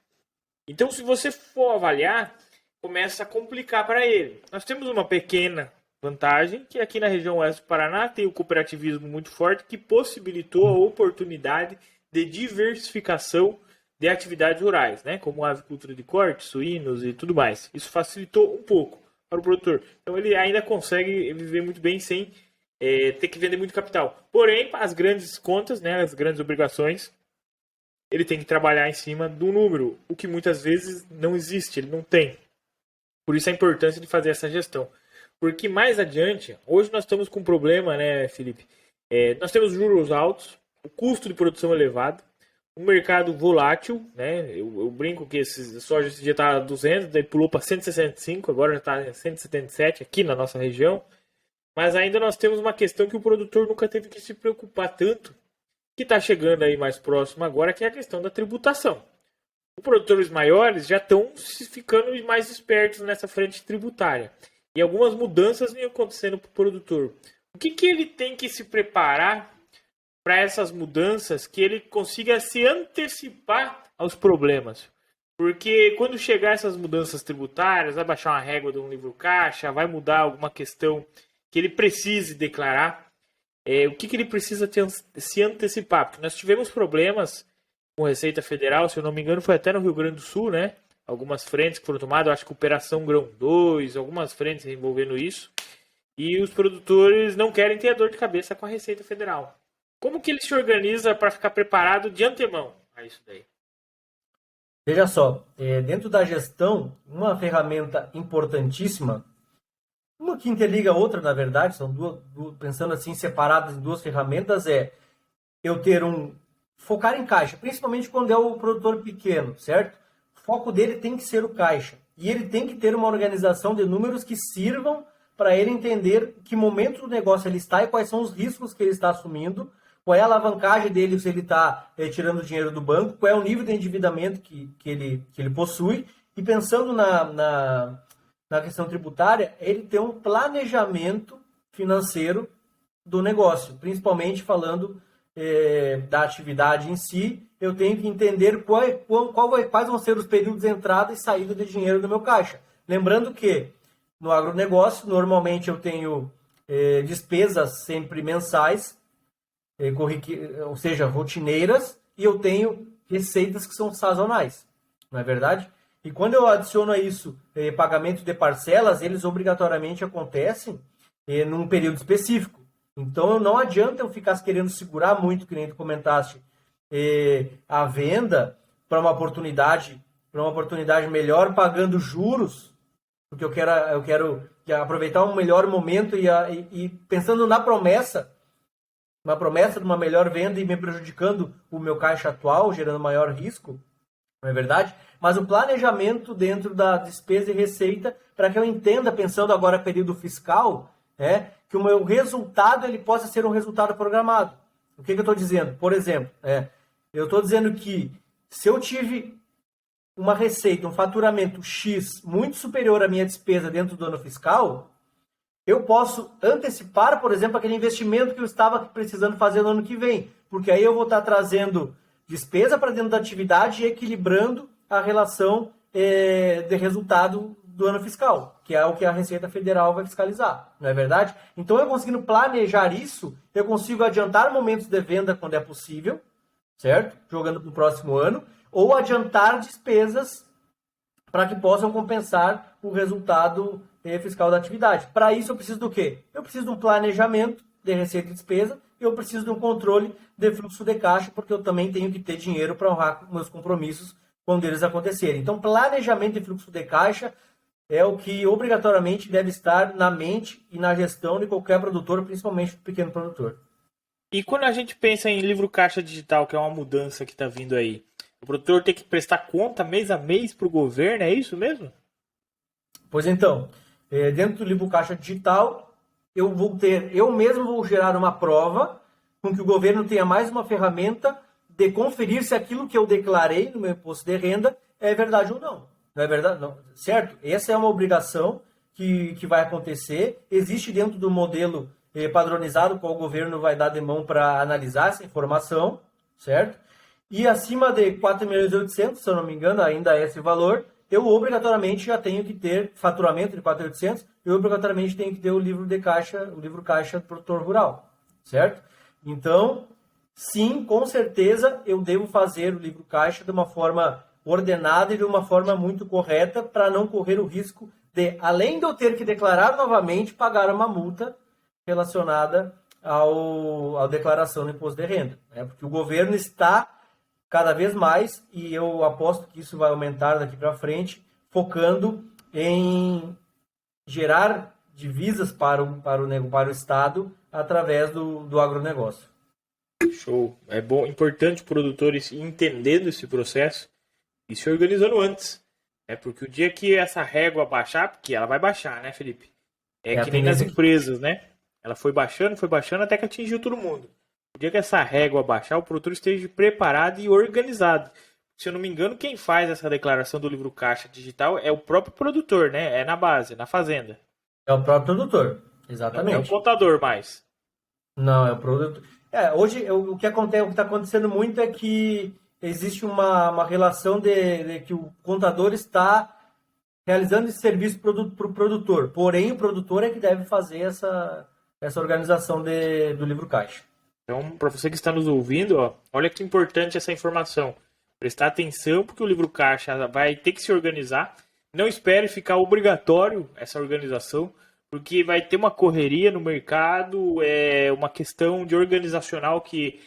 Então, se você for avaliar, começa a complicar para ele. Nós temos uma pequena vantagem, que aqui na região oeste do Paraná tem o cooperativismo muito forte, que possibilitou a oportunidade de diversificação de atividades rurais, né? Como a avicultura de corte, suínos e tudo mais. Isso facilitou um pouco para o produtor. Então, ele ainda consegue viver muito bem sem ter que vender muito capital. Porém, as grandes contas, né, as grandes obrigações, ele tem que trabalhar em cima do número, o que muitas vezes não existe, ele não tem. Por isso a importância de fazer essa gestão. Porque mais adiante, hoje nós estamos com um problema, né, Felipe? Nós temos juros altos, o custo de produção elevado, um mercado volátil, né? Eu brinco que esse soja esse dia está 200, daí pulou para 165, agora já está 177 aqui na nossa região. Mas ainda nós temos uma questão que o produtor nunca teve que se preocupar tanto, que está chegando aí mais próximo agora, que é a questão da tributação. Os produtores maiores já estão ficando mais espertos nessa frente tributária. E algumas mudanças vêm acontecendo para o produtor. O que ele tem que se preparar para essas mudanças, que ele consiga se antecipar aos problemas? Porque quando chegar essas mudanças tributárias, vai baixar uma régua de um livro caixa, vai mudar alguma questão que ele precise declarar, o que ele precisa se antecipar? Porque nós tivemos problemas com a Receita Federal, se eu não me engano, foi até no Rio Grande do Sul, né? Algumas frentes que foram tomadas, acho que Operação Grão 2, algumas frentes envolvendo isso, e os produtores não querem ter dor de cabeça com a Receita Federal. Como que ele se organiza para ficar preparado de antemão a isso daí? Veja só, dentro da gestão, uma ferramenta importantíssima, uma que interliga a outra, na verdade, são duas, pensando assim, separadas em duas ferramentas, eu ter focar em caixa, principalmente quando é o produtor pequeno, certo? O foco dele tem que ser o caixa. E ele tem que ter uma organização de números que sirvam para ele entender que momento do negócio ele está e quais são os riscos que ele está assumindo, qual é a alavancagem dele se ele está tirando dinheiro do banco, qual é o nível de endividamento que ele possui. E pensando na questão tributária, ele tem um planejamento financeiro do negócio, principalmente falando da atividade em si. Eu tenho que entender quais vão ser os períodos de entrada e saída de dinheiro do meu caixa. Lembrando que no agronegócio, normalmente eu tenho despesas sempre mensais, ou seja, rotineiras, e eu tenho receitas que são sazonais, não é verdade? E quando eu adiciono a isso pagamento de parcelas, eles obrigatoriamente acontecem num período específico. Então não adianta eu ficar querendo segurar muito, que nem tu comentaste, a venda para uma oportunidade melhor, pagando juros, porque eu quero aproveitar um melhor momento e pensando na promessa de uma melhor venda e me prejudicando o meu caixa atual, gerando maior risco, não é verdade? Mas o planejamento dentro da despesa e receita, para que eu entenda, pensando agora período fiscal, que o meu resultado ele possa ser um resultado programado. O que eu estou dizendo? Por exemplo, eu estou dizendo que se eu tive uma receita, um faturamento X muito superior à minha despesa dentro do ano fiscal, eu posso antecipar, por exemplo, aquele investimento que eu estava precisando fazer no ano que vem, porque aí eu vou estar trazendo despesa para dentro da atividade e equilibrando a relação de resultado do ano fiscal, que é o que a Receita Federal vai fiscalizar, não é verdade? Então, eu conseguindo planejar isso, eu consigo adiantar momentos de venda quando é possível, certo? Jogando para o próximo ano, ou adiantar despesas para que possam compensar o resultado fiscal da atividade. Para isso, eu preciso do quê? Eu preciso de um planejamento de receita e despesa, e eu preciso de um controle de fluxo de caixa, porque eu também tenho que ter dinheiro para honrar meus compromissos quando eles acontecerem. Então, planejamento de fluxo de caixa é o que obrigatoriamente deve estar na mente e na gestão de qualquer produtor, principalmente do pequeno produtor. E quando a gente pensa em livro caixa digital, que é uma mudança que está vindo aí, o produtor tem que prestar conta mês a mês para o governo, é isso mesmo? Pois então, dentro do livro caixa digital, eu mesmo vou gerar uma prova com que o governo tenha mais uma ferramenta de conferir se aquilo que eu declarei no meu imposto de renda é verdade ou não. Não é verdade? Não, certo? Essa é uma obrigação que vai acontecer. Existe dentro do modelo padronizado qual o governo vai dar de mão para analisar essa informação, certo? E acima de 4.800.000, se eu não me engano, ainda é esse valor, eu obrigatoriamente já tenho que ter faturamento de 4.800, eu obrigatoriamente tenho que ter o livro caixa do produtor rural, certo? Então, sim, com certeza eu devo fazer o livro caixa de uma forma ordenada e de uma forma muito correta para não correr o risco de, além de eu ter que declarar novamente, pagar uma multa relacionada à declaração do imposto de renda, né? Porque o governo está cada vez mais, e eu aposto que isso vai aumentar daqui para frente, focando em gerar divisas para o Estado através do agronegócio. Show. É bom, importante o produtor ir entendendo esse processo e se organizando antes. Porque o dia que essa régua baixar, porque ela vai baixar, né, Felipe? É que nem nas empresas, né? Ela foi baixando até que atingiu todo mundo. O dia que essa régua baixar, o produtor esteja preparado e organizado. Se eu não me engano, quem faz essa declaração do livro caixa digital é o próprio produtor, né? É na base, na fazenda. É o próprio produtor, exatamente. Não é o contador mais. Não, é o produtor. Hoje o que está acontecendo muito é que existe uma relação de que o contador está realizando esse serviço para o produtor. Porém, o produtor é que deve fazer essa organização do livro caixa. Então, para você que está nos ouvindo, olha que importante essa informação. Prestar atenção, porque o livro caixa vai ter que se organizar. Não espere ficar obrigatório essa organização, porque vai ter uma correria no mercado, uma questão de organizacional que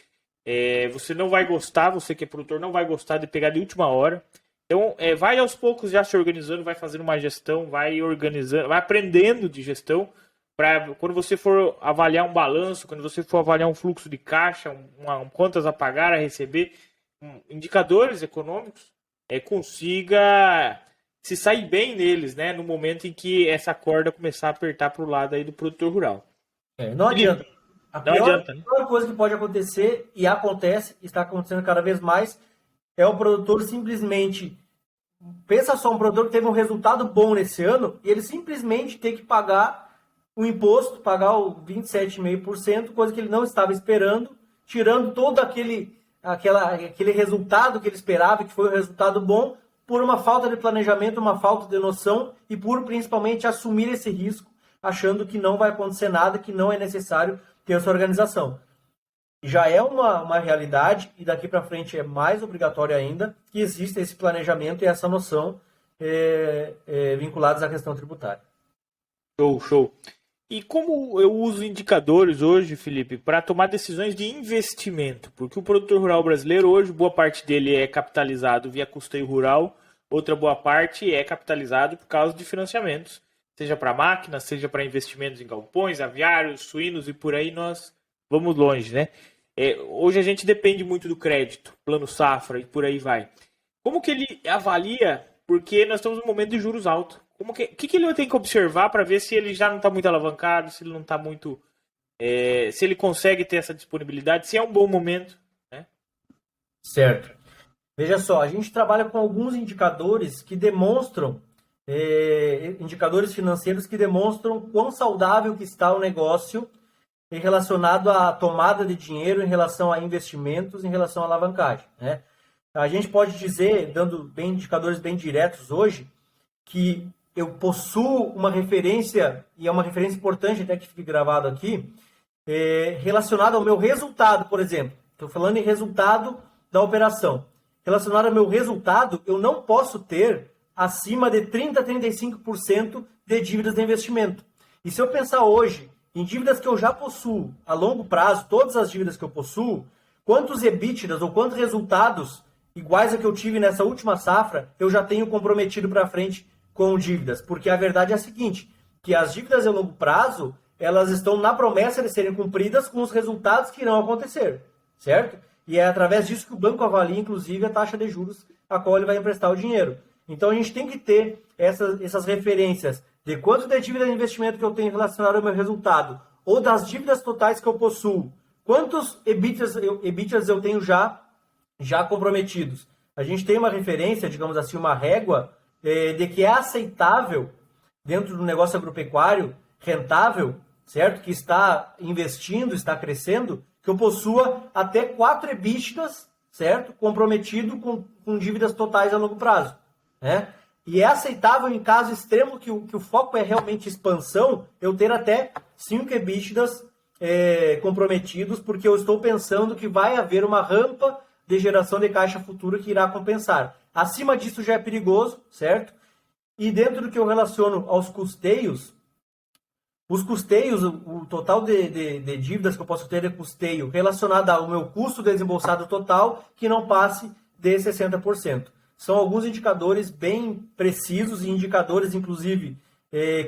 você não vai gostar, você que é produtor não vai gostar de pegar de última hora. Então, vai aos poucos já se organizando, vai fazendo uma gestão, vai organizando, vai aprendendo de gestão, para quando você for avaliar um balanço, quando você for avaliar um fluxo de caixa, contas a pagar, a receber, indicadores econômicos, consiga se sair bem neles, né, no momento em que essa corda começar a apertar para o lado aí do produtor rural. Não adianta. A pior né? coisa que pode acontecer, e acontece, está acontecendo cada vez mais, é o produtor simplesmente... Pensa só, um produtor que teve um resultado bom nesse ano, e ele simplesmente tem que pagar o imposto, pagar o 27,5%, coisa que ele não estava esperando, tirando todo aquele resultado que ele esperava, que foi um resultado bom, por uma falta de planejamento, uma falta de noção, e por principalmente assumir esse risco, achando que não vai acontecer nada, que não é necessário ter essa organização. Já é uma realidade, e daqui para frente é mais obrigatório ainda, que exista esse planejamento e essa noção vinculados à questão tributária. Show. E como eu uso indicadores hoje, Felipe, para tomar decisões de investimento? Porque o produtor rural brasileiro hoje, boa parte dele é capitalizado via custeio rural, outra boa parte é capitalizado por causa de financiamentos, seja para máquinas, seja para investimentos em galpões, aviários, suínos e por aí nós vamos longe, né? Hoje a gente depende muito do crédito, plano safra e por aí vai. Como que ele avalia? Porque nós estamos num momento de juros altos. O que ele tem que observar para ver se ele já não está muito alavancado, se ele não está muito... se ele consegue ter essa disponibilidade, se é um bom momento, né? Certo. Veja só, a gente trabalha com alguns indicadores que demonstram, indicadores financeiros que demonstram quão saudável que está o negócio relacionado à tomada de dinheiro, em relação a investimentos, em relação à alavancagem, né? A gente pode dizer, dando indicadores bem diretos hoje, que eu possuo uma referência, e é uma referência importante até que fique gravado aqui, relacionada ao meu resultado, por exemplo. Estou falando em resultado da operação. Relacionado ao meu resultado, eu não posso ter acima de 30% a 35% de dívidas de investimento. E se eu pensar hoje em dívidas que eu já possuo a longo prazo, todas as dívidas que eu possuo, quantos EBITDAs ou quantos resultados iguais a que eu tive nessa última safra, eu já tenho comprometido para frente com dívidas. Porque a verdade é a seguinte, que as dívidas a longo prazo, elas estão na promessa de serem cumpridas com os resultados que irão acontecer, certo? E é através disso que o banco avalia, inclusive, a taxa de juros a qual ele vai emprestar o dinheiro. Então, a gente tem que ter essas referências de quanto de dívida de investimento que eu tenho relacionado ao meu resultado, ou das dívidas totais que eu possuo, quantos EBITDAs eu tenho já comprometidos. A gente tem uma referência, digamos assim, uma régua, de que é aceitável, dentro do negócio agropecuário, rentável, certo? Que está investindo, está crescendo, que eu possua até 4 EBITDAs, certo? Comprometido com dívidas totais a longo prazo, né? E é aceitável em caso extremo que o foco é realmente expansão, eu ter até 5 EBITDAs comprometidos, porque eu estou pensando que vai haver uma rampa de geração de caixa futura que irá compensar. Acima disso já é perigoso, certo? E dentro do que eu relaciono aos custeios, os custeios, o total de dívidas que eu posso ter de custeio relacionado ao meu custo desembolsado total, que não passe de 60%. São alguns indicadores bem precisos e indicadores, inclusive,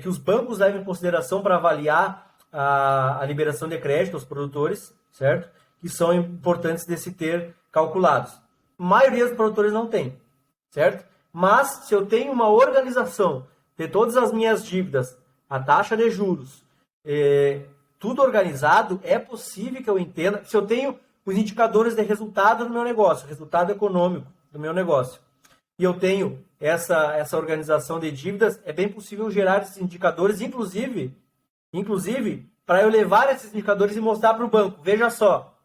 que os bancos levam em consideração para avaliar a liberação de crédito aos produtores, certo? Que são importantes de se ter calculados. A maioria dos produtores não tem, certo? Mas, se eu tenho uma organização de todas as minhas dívidas, a taxa de juros, tudo organizado, é possível que eu entenda, se eu tenho os indicadores de resultado do meu negócio, resultado econômico do meu negócio, e eu tenho essa organização de dívidas, é bem possível gerar esses indicadores, inclusive para eu levar esses indicadores e mostrar para o banco, veja só,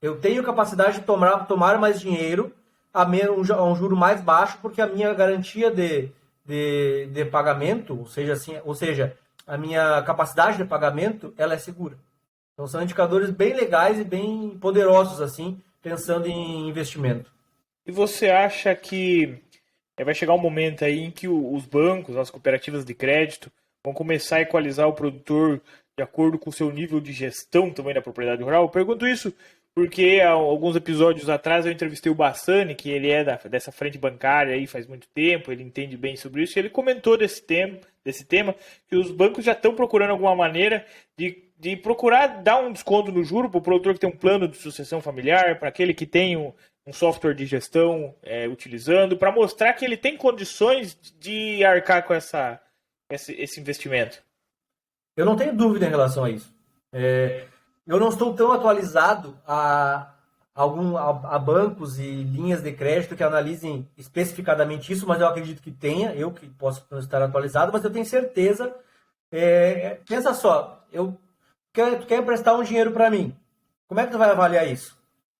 eu tenho capacidade de tomar mais dinheiro a um juro mais baixo, porque a minha garantia de pagamento, ou seja, a minha capacidade de pagamento, ela é segura. Então são indicadores bem legais e bem poderosos, assim, pensando em investimento. E você acha que vai chegar um momento aí em que os bancos, as cooperativas de crédito, vão começar a equalizar o produtor de acordo com o seu nível de gestão também da propriedade rural? Eu pergunto isso porque há alguns episódios atrás eu entrevistei o Bassani, que ele é dessa frente bancária aí faz muito tempo, ele entende bem sobre isso, e ele comentou desse tema, que os bancos já estão procurando alguma maneira de procurar dar um desconto no juro para o produtor que tem um plano de sucessão familiar, para aquele que tem um software de gestão utilizando, para mostrar que ele tem condições de arcar com esse investimento. Eu não tenho dúvida em relação a isso. Eu não estou tão atualizado a bancos e linhas de crédito que analisem especificadamente isso, mas eu acredito que tenha, eu que posso não estar atualizado, mas eu tenho certeza. Pensa só, tu quer emprestar um dinheiro para mim, como é que tu vai avaliar isso?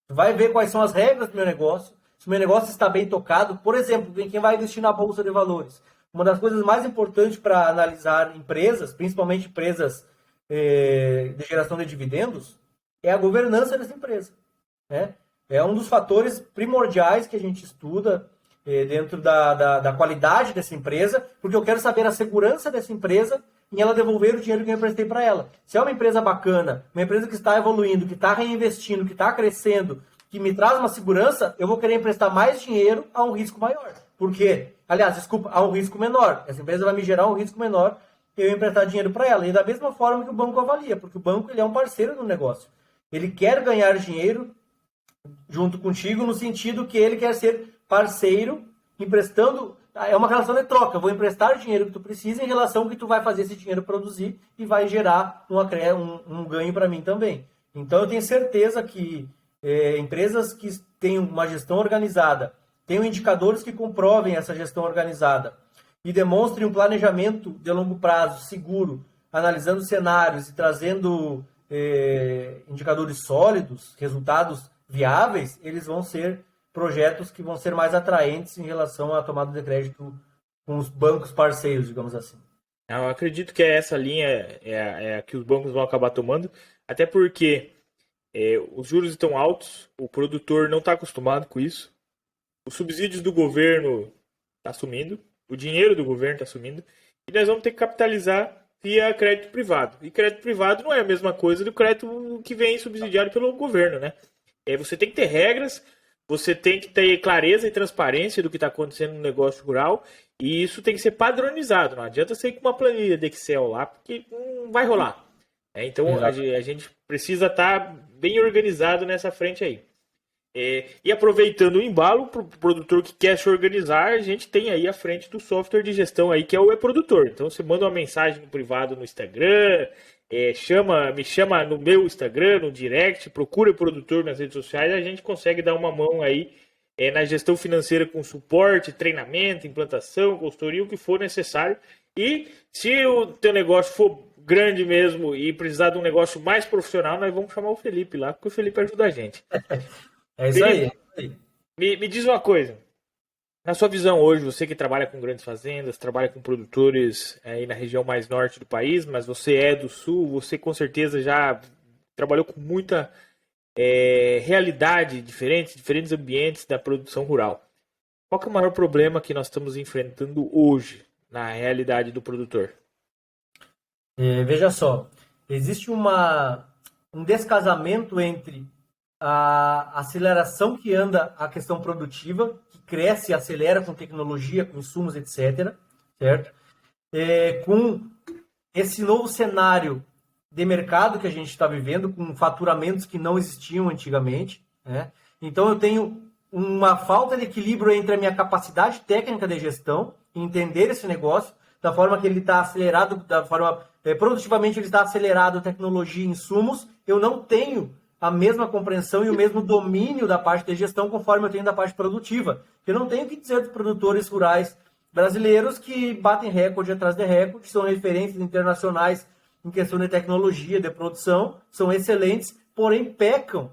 Tu vai ver quais são as regras do meu negócio, se o meu negócio está bem tocado, por exemplo, quem vai investir na Bolsa de Valores. Uma das coisas mais importantes para analisar empresas, principalmente empresas de geração de dividendos, é a governança dessa empresa. Né? É um dos fatores primordiais que a gente estuda dentro da qualidade dessa empresa, porque eu quero saber a segurança dessa empresa em ela devolver o dinheiro que eu emprestei para ela. Se é uma empresa bacana, uma empresa que está evoluindo, que está reinvestindo, que está crescendo, que me traz uma segurança, eu vou querer emprestar mais dinheiro a um risco maior. Por quê? Aliás, desculpa, a um risco menor. Essa empresa vai me gerar um risco menor eu emprestar dinheiro para ela. E da mesma forma que o banco avalia, porque o banco ele é um parceiro no negócio. Ele quer ganhar dinheiro junto contigo no sentido que ele quer ser parceiro, emprestando. É uma relação de troca. Eu vou emprestar dinheiro que tu precisa em relação ao que tu vai fazer esse dinheiro produzir e vai gerar um ganho para mim também. Então eu tenho certeza que empresas que têm uma gestão organizada, tenham indicadores que comprovem essa gestão organizada e demonstrem um planejamento de longo prazo seguro, analisando cenários e trazendo indicadores sólidos, resultados viáveis, eles vão ser projetos que vão ser mais atraentes em relação à tomada de crédito com os bancos parceiros, digamos assim. Eu acredito que essa linha é a que os bancos vão acabar tomando, até porque os juros estão altos, o produtor não está acostumado com isso, os subsídios do governo estão sumindo, o dinheiro do governo está sumindo, e nós vamos ter que capitalizar via crédito privado. E crédito privado não é a mesma coisa do crédito que vem subsidiado pelo governo, né? Você tem que ter regras, você tem que ter clareza e transparência do que está acontecendo no negócio rural, e isso tem que ser padronizado. Não adianta ser com uma planilha de Excel lá, porque não vai rolar. Então a gente precisa estar bem organizado nessa frente aí. E aproveitando o embalo, para o produtor que quer se organizar, a gente tem aí a frente do software de gestão aí, que é o e-produtor. Então você manda uma mensagem no privado no Instagram, me chama no meu Instagram, no direct, procura o produtor nas redes sociais, a gente consegue dar uma mão aí na gestão financeira com suporte, treinamento, implantação, consultoria, o que for necessário. E se o teu negócio for grande mesmo e precisar de um negócio mais profissional, nós vamos chamar o Felipe lá, porque o Felipe ajuda a gente. É isso aí. Me diz uma coisa. Na sua visão hoje, você que trabalha com grandes fazendas, trabalha com produtores aí na região mais norte do país, mas você é do sul, você com certeza já trabalhou com muita realidade diferentes ambientes da produção rural. Qual que é o maior problema que nós estamos enfrentando hoje na realidade do produtor? Veja só, existe um descasamento entre a aceleração que anda a questão produtiva, que cresce e acelera com tecnologia, com insumos, etc., certo? Com esse novo cenário de mercado que a gente está vivendo, com faturamentos que não existiam antigamente, né? Então eu tenho uma falta de equilíbrio entre a minha capacidade técnica de gestão, entender esse negócio, da forma que ele está acelerado, da forma produtivamente ele está acelerado, tecnologia, insumos, eu não tenho a mesma compreensão e o mesmo domínio da parte de gestão conforme eu tenho da parte produtiva. Eu não tenho que dizer dos produtores rurais brasileiros que batem recorde atrás de recorde, são referências internacionais em questão de tecnologia, de produção, são excelentes, porém pecam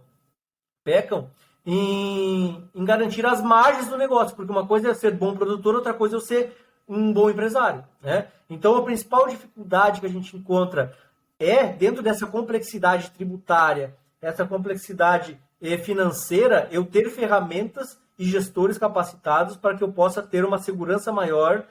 em garantir as margens do negócio, porque uma coisa é ser bom produtor, outra coisa é ser um bom empresário, né? Então, a principal dificuldade que a gente encontra dentro dessa complexidade tributária, essa complexidade financeira, eu ter ferramentas e gestores capacitados para que eu possa ter uma segurança maior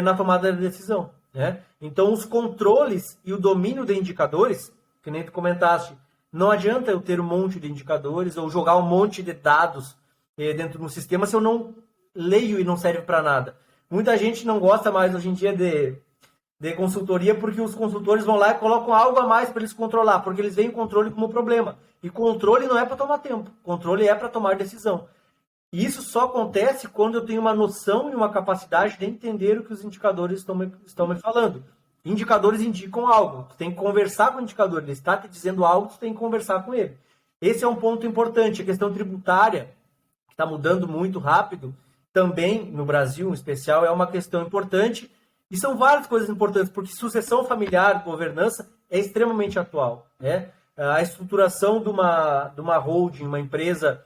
na tomada de decisão, né? Então, os controles e o domínio de indicadores, que nem tu comentaste, não adianta eu ter um monte de indicadores ou jogar um monte de dados dentro de um sistema se eu não leio e não serve para nada. Muita gente não gosta mais hoje em dia de consultoria porque os consultores vão lá e colocam algo a mais para eles controlar, porque eles veem controle como problema. E controle não é para tomar tempo, controle é para tomar decisão. E isso só acontece quando eu tenho uma noção e uma capacidade de entender o que os indicadores estão me falando. Indicadores indicam algo. Tu tem que conversar com o indicador. Ele está te dizendo algo, tu tem que conversar com ele. Esse é um ponto importante. A questão tributária, que está mudando muito rápido, também no Brasil, em especial, é uma questão importante. E são várias coisas importantes, porque sucessão familiar, governança, é extremamente atual, né? A estruturação de uma holding, uma empresa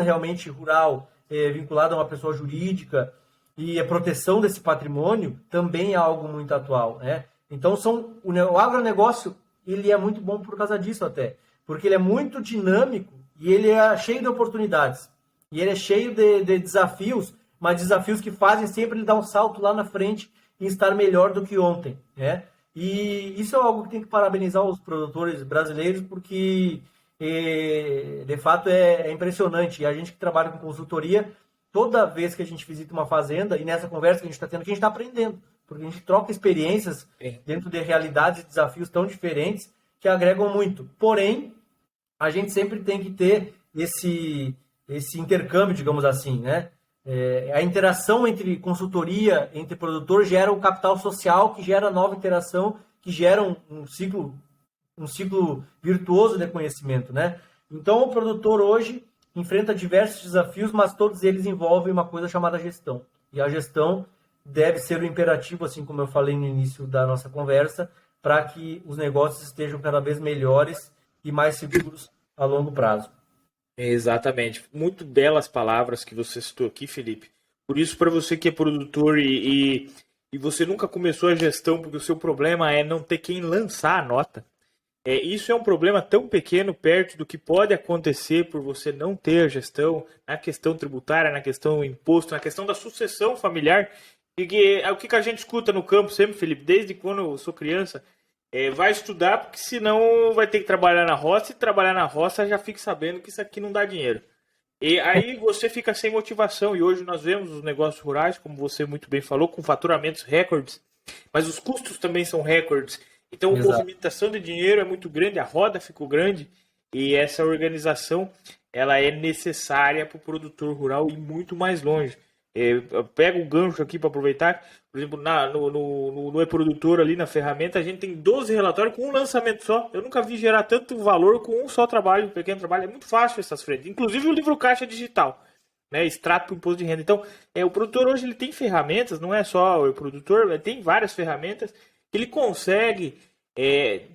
realmente rural, vinculada a uma pessoa jurídica, e a proteção desse patrimônio também é algo muito atual, né? Então, o agronegócio, ele é muito bom por causa disso até, porque ele é muito dinâmico e ele é cheio de oportunidades. E ele é cheio de desafios, mas desafios que fazem sempre ele dar um salto lá na frente e estar melhor do que ontem, né? E isso é algo que tem que parabenizar os produtores brasileiros, porque de fato é impressionante. E a gente que trabalha com consultoria, toda vez que a gente visita uma fazenda, e nessa conversa que a gente está tendo, que a gente está aprendendo, porque a gente troca experiências dentro de realidades e desafios tão diferentes que agregam muito. Porém, a gente sempre tem que ter esse intercâmbio, digamos assim, né? A interação entre consultoria, entre produtor, gera um capital social que gera nova interação, que gera um ciclo virtuoso de conhecimento, né? Então, o produtor hoje enfrenta diversos desafios, mas todos eles envolvem uma coisa chamada gestão. E a gestão deve ser o imperativo, assim como eu falei no início da nossa conversa, para que os negócios estejam cada vez melhores e mais seguros a longo prazo. Exatamente. Muito belas palavras que você citou aqui, Felipe. Por isso, para você que é produtor e você nunca começou a gestão porque o seu problema é não ter quem lançar a nota, isso é um problema tão pequeno perto do que pode acontecer por você não ter a gestão na questão tributária, na questão do imposto, na questão da sucessão familiar. E o que a gente escuta no campo sempre, Felipe, desde quando eu sou criança, vai estudar porque senão vai ter que trabalhar na roça, e trabalhar na roça já fica sabendo que isso aqui não dá dinheiro. E aí você fica sem motivação. E hoje nós vemos os negócios rurais, como você muito bem falou, com faturamentos recordes, mas os custos também são recordes. Então, a movimentação de dinheiro é muito grande, a roda ficou grande, e essa organização ela é necessária para o produtor rural ir muito mais longe. Eu pego o gancho aqui para aproveitar, por exemplo, no e-produtor ali na ferramenta, a gente tem 12 relatórios com um lançamento só. Eu nunca vi gerar tanto valor com um só trabalho, um pequeno trabalho. É muito fácil essas frentes. Inclusive o livro caixa digital, né? Extrato para o imposto de renda. Então, o produtor hoje ele tem ferramentas, não é só o produtor, tem várias ferramentas que ele consegue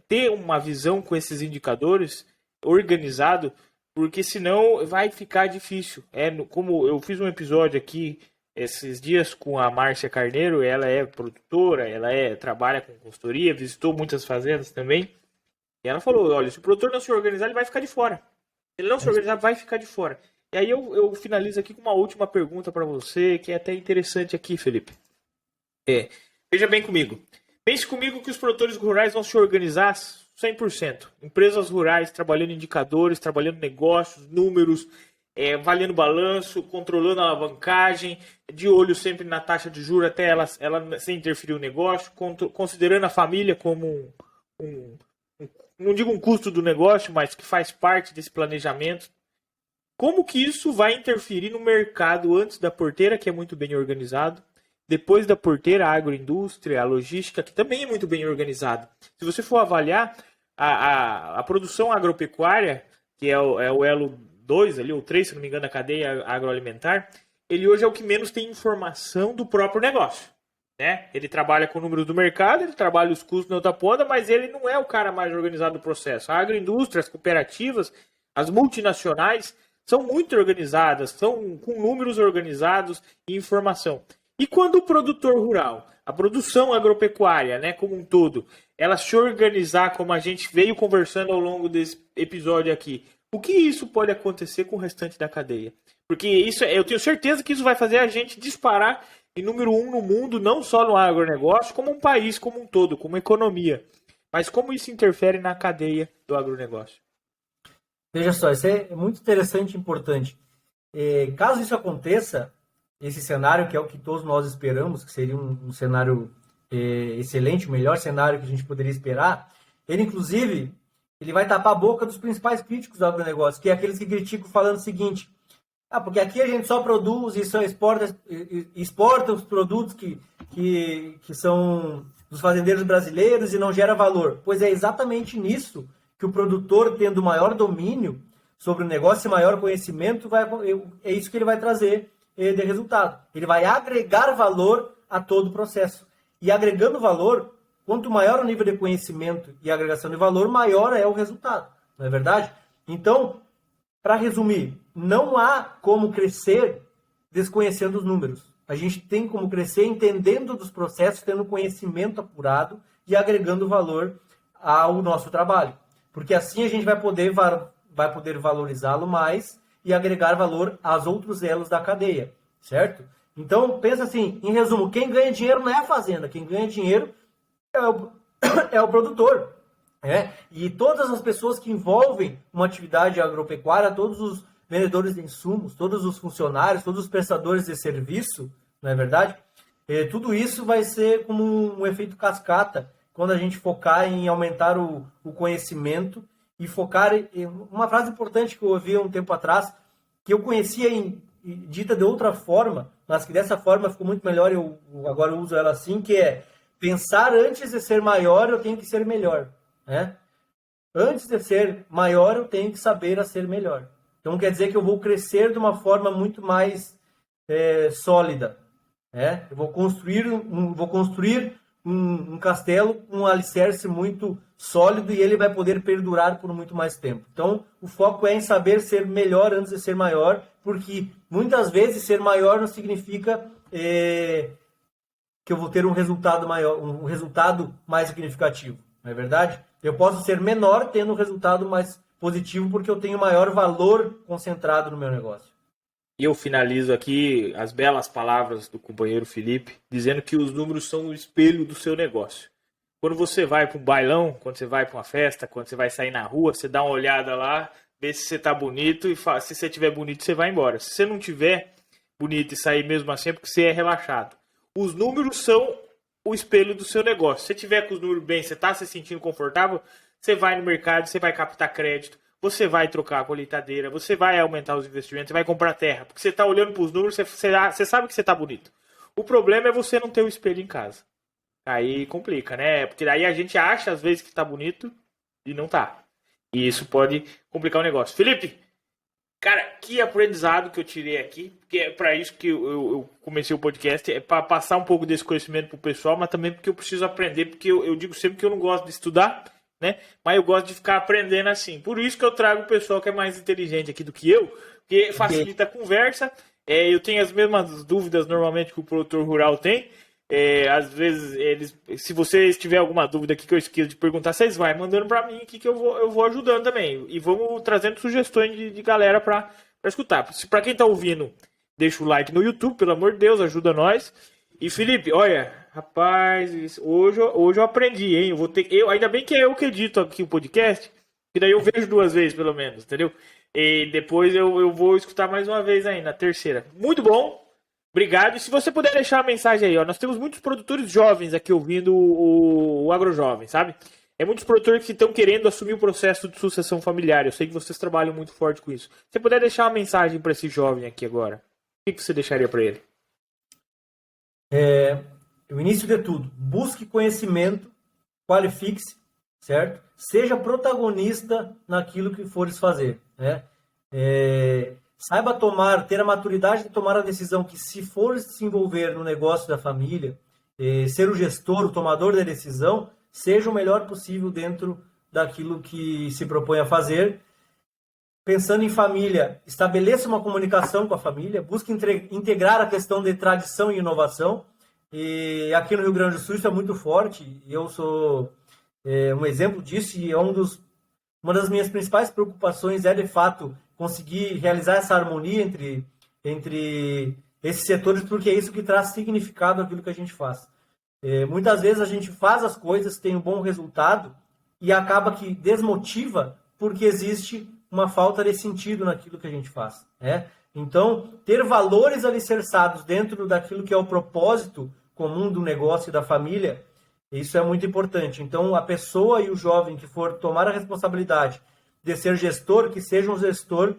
ter uma visão com esses indicadores organizado, porque senão vai ficar difícil. Como eu fiz um episódio aqui esses dias com a Márcia Carneiro, ela é produtora, ela trabalha com consultoria, visitou muitas fazendas também, e ela falou, olha, se o produtor não se organizar, ele vai ficar de fora. Se ele não se organizar, vai ficar de fora. E aí eu finalizo aqui com uma última pergunta para você, que é até interessante aqui, Felipe. Veja bem comigo. Pense comigo que os produtores rurais vão se organizar 100%. Empresas rurais trabalhando indicadores, trabalhando negócios, números, valendo balanço, controlando a alavancagem, de olho sempre na taxa de juros até ela sem interferir no negócio, considerando a família como não digo um custo do negócio, mas que faz parte desse planejamento. Como que isso vai interferir no mercado antes da porteira, que é muito bem organizado, depois da porteira, a agroindústria, a logística, que também é muito bem organizada. Se você for avaliar a produção agropecuária, que é o elo 2, ali, ou 3, se não me engano, da cadeia agroalimentar, ele hoje é o que menos tem informação do próprio negócio. Né? Ele trabalha com números do mercado, ele trabalha os custos na outra ponta, mas ele não é o cara mais organizado do processo. A agroindústria, as cooperativas, as multinacionais são muito organizadas, são com números organizados e informação. E quando o produtor rural, a produção agropecuária, né, como um todo, ela se organizar como a gente veio conversando ao longo desse episódio aqui, o que isso pode acontecer com o restante da cadeia? Porque eu tenho certeza que isso vai fazer a gente disparar em número 1 no mundo, não só no agronegócio, como um país como um todo, como economia. Mas como isso interfere na cadeia do agronegócio? Veja só, isso é muito interessante e importante. Caso isso aconteça, esse cenário, que é o que todos nós esperamos, que seria um cenário excelente, o melhor cenário que a gente poderia esperar, inclusive, ele vai tapar a boca dos principais críticos do agronegócio, que é aqueles que criticam falando o seguinte: porque aqui a gente só produz e só exporta os produtos que são dos fazendeiros brasileiros e não gera valor. Pois é exatamente nisso que o produtor, tendo maior domínio sobre o negócio e maior conhecimento, é isso que ele vai trazer de resultado. Ele vai agregar valor a todo o processo. E agregando valor, quanto maior o nível de conhecimento e agregação de valor, maior é o resultado. Não é verdade? Então, para resumir, não há como crescer desconhecendo os números. A gente tem como crescer entendendo dos processos, tendo conhecimento apurado e agregando valor ao nosso trabalho. Porque assim a gente vai poder valorizá-lo mais e agregar valor aos outros elos da cadeia, certo? Então, pensa assim, em resumo, quem ganha dinheiro não é a fazenda, quem ganha dinheiro é o produtor. E todas as pessoas que envolvem uma atividade agropecuária, todos os vendedores de insumos, todos os funcionários, todos os prestadores de serviço, não é verdade? Tudo isso vai ser como um efeito cascata quando a gente focar em aumentar o conhecimento e focar em uma frase importante que eu ouvi há um tempo atrás, que eu conhecia dita de outra forma, mas que dessa forma ficou muito melhor, eu agora uso ela assim, que é: pensar antes de ser maior, eu tenho que ser melhor. Antes de ser maior, eu tenho que saber a ser melhor. Então quer dizer que eu vou crescer de uma forma muito mais sólida. Eu vou construir um castelo com um alicerce muito sólido e ele vai poder perdurar por muito mais tempo. Então o foco é em saber ser melhor antes de ser maior, porque muitas vezes ser maior não significa que eu vou ter um resultado maior, um resultado mais significativo. Não é verdade? Eu posso ser menor tendo um resultado mais positivo porque eu tenho maior valor concentrado no meu negócio. E eu finalizo aqui as belas palavras do companheiro Felipe, dizendo que os números são o espelho do seu negócio. Quando você vai para um bailão, quando você vai para uma festa, quando você vai sair na rua, você dá uma olhada lá, vê se você está bonito e se você estiver bonito, você vai embora. Se você não estiver bonito e sair mesmo assim, é porque você é relaxado. Os números são o espelho do seu negócio. Se você tiver com os números bem, você está se sentindo confortável, você vai no mercado, você vai captar crédito, você vai trocar a colheitadeira, você vai aumentar os investimentos, você vai comprar terra, porque você está olhando para os números, você sabe que você está bonito. O problema é você não ter o espelho em casa. Aí complica, né? Porque daí a gente acha às vezes que está bonito e não tá. E isso pode complicar o negócio. Felipe, cara, que aprendizado que eu tirei aqui, porque é para isso que eu comecei o podcast, é para passar um pouco desse conhecimento pro pessoal, mas também porque eu preciso aprender, porque eu digo sempre que eu não gosto de estudar, né? Mas eu gosto de ficar aprendendo assim. Por isso que eu trago o pessoal que é mais inteligente aqui do que eu, porque facilita a conversa. Eu tenho as mesmas dúvidas normalmente que o produtor rural tem. Às vezes, se vocês tiver alguma dúvida aqui que eu esqueço de perguntar, vocês vai mandando para mim aqui que eu vou ajudando também. E vamos trazendo sugestões de galera para escutar. Para quem tá ouvindo, deixa o like no YouTube, pelo amor de Deus, ajuda nós. E Felipe, olha, Rapaz, hoje eu aprendi, hein? Ainda bem que é eu que edito aqui o podcast, que daí eu vejo 2 vezes, pelo menos, entendeu? E depois eu vou escutar mais uma vez ainda, a terceira. Muito bom, obrigado. E se você puder deixar uma mensagem aí, ó, nós temos muitos produtores jovens aqui ouvindo o AgroJovem, sabe? É muitos produtores que estão querendo assumir o processo de sucessão familiar. Eu sei que vocês trabalham muito forte com isso. Se você puder deixar uma mensagem para esse jovem aqui agora, o que você deixaria para ele? O início de tudo, busque conhecimento, qualifique-se, certo? Seja protagonista naquilo que fores fazer, né? Saiba ter a maturidade de tomar a decisão que, se for se envolver no negócio da família, ser o gestor, o tomador da decisão, seja o melhor possível dentro daquilo que se propõe a fazer. Pensando em família, estabeleça uma comunicação com a família, busque integrar a questão de tradição e inovação. E aqui no Rio Grande do Sul isso é muito forte. Eu sou um exemplo disso, e uma das minhas principais preocupações é, de fato, conseguir realizar essa harmonia entre esses setores, porque é isso que traz significado àquilo que a gente faz. Muitas vezes a gente faz as coisas, tem um bom resultado e acaba que desmotiva porque existe uma falta de sentido naquilo que a gente faz, né? Então, ter valores alicerçados dentro daquilo que é o propósito comum do negócio e da família, isso é muito importante. Então, a pessoa e o jovem que for tomar a responsabilidade de ser gestor, que seja um gestor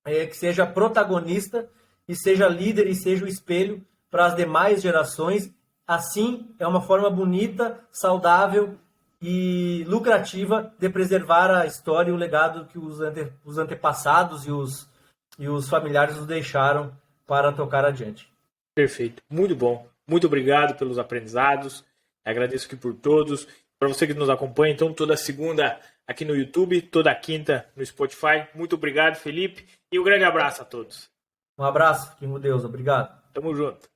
que seja protagonista e seja líder e seja o espelho para as demais gerações. Assim, é uma forma bonita, saudável e lucrativa de preservar a história e o legado que os antepassados e os familiares nos deixaram para tocar adiante. Perfeito, muito bom. Muito obrigado pelos aprendizados. Agradeço aqui por todos. Para você que nos acompanha, então, toda segunda aqui no YouTube, toda quinta no Spotify. Muito obrigado, Felipe, e um grande abraço a todos. Um abraço, fiquem com Deus. Obrigado. Tamo junto.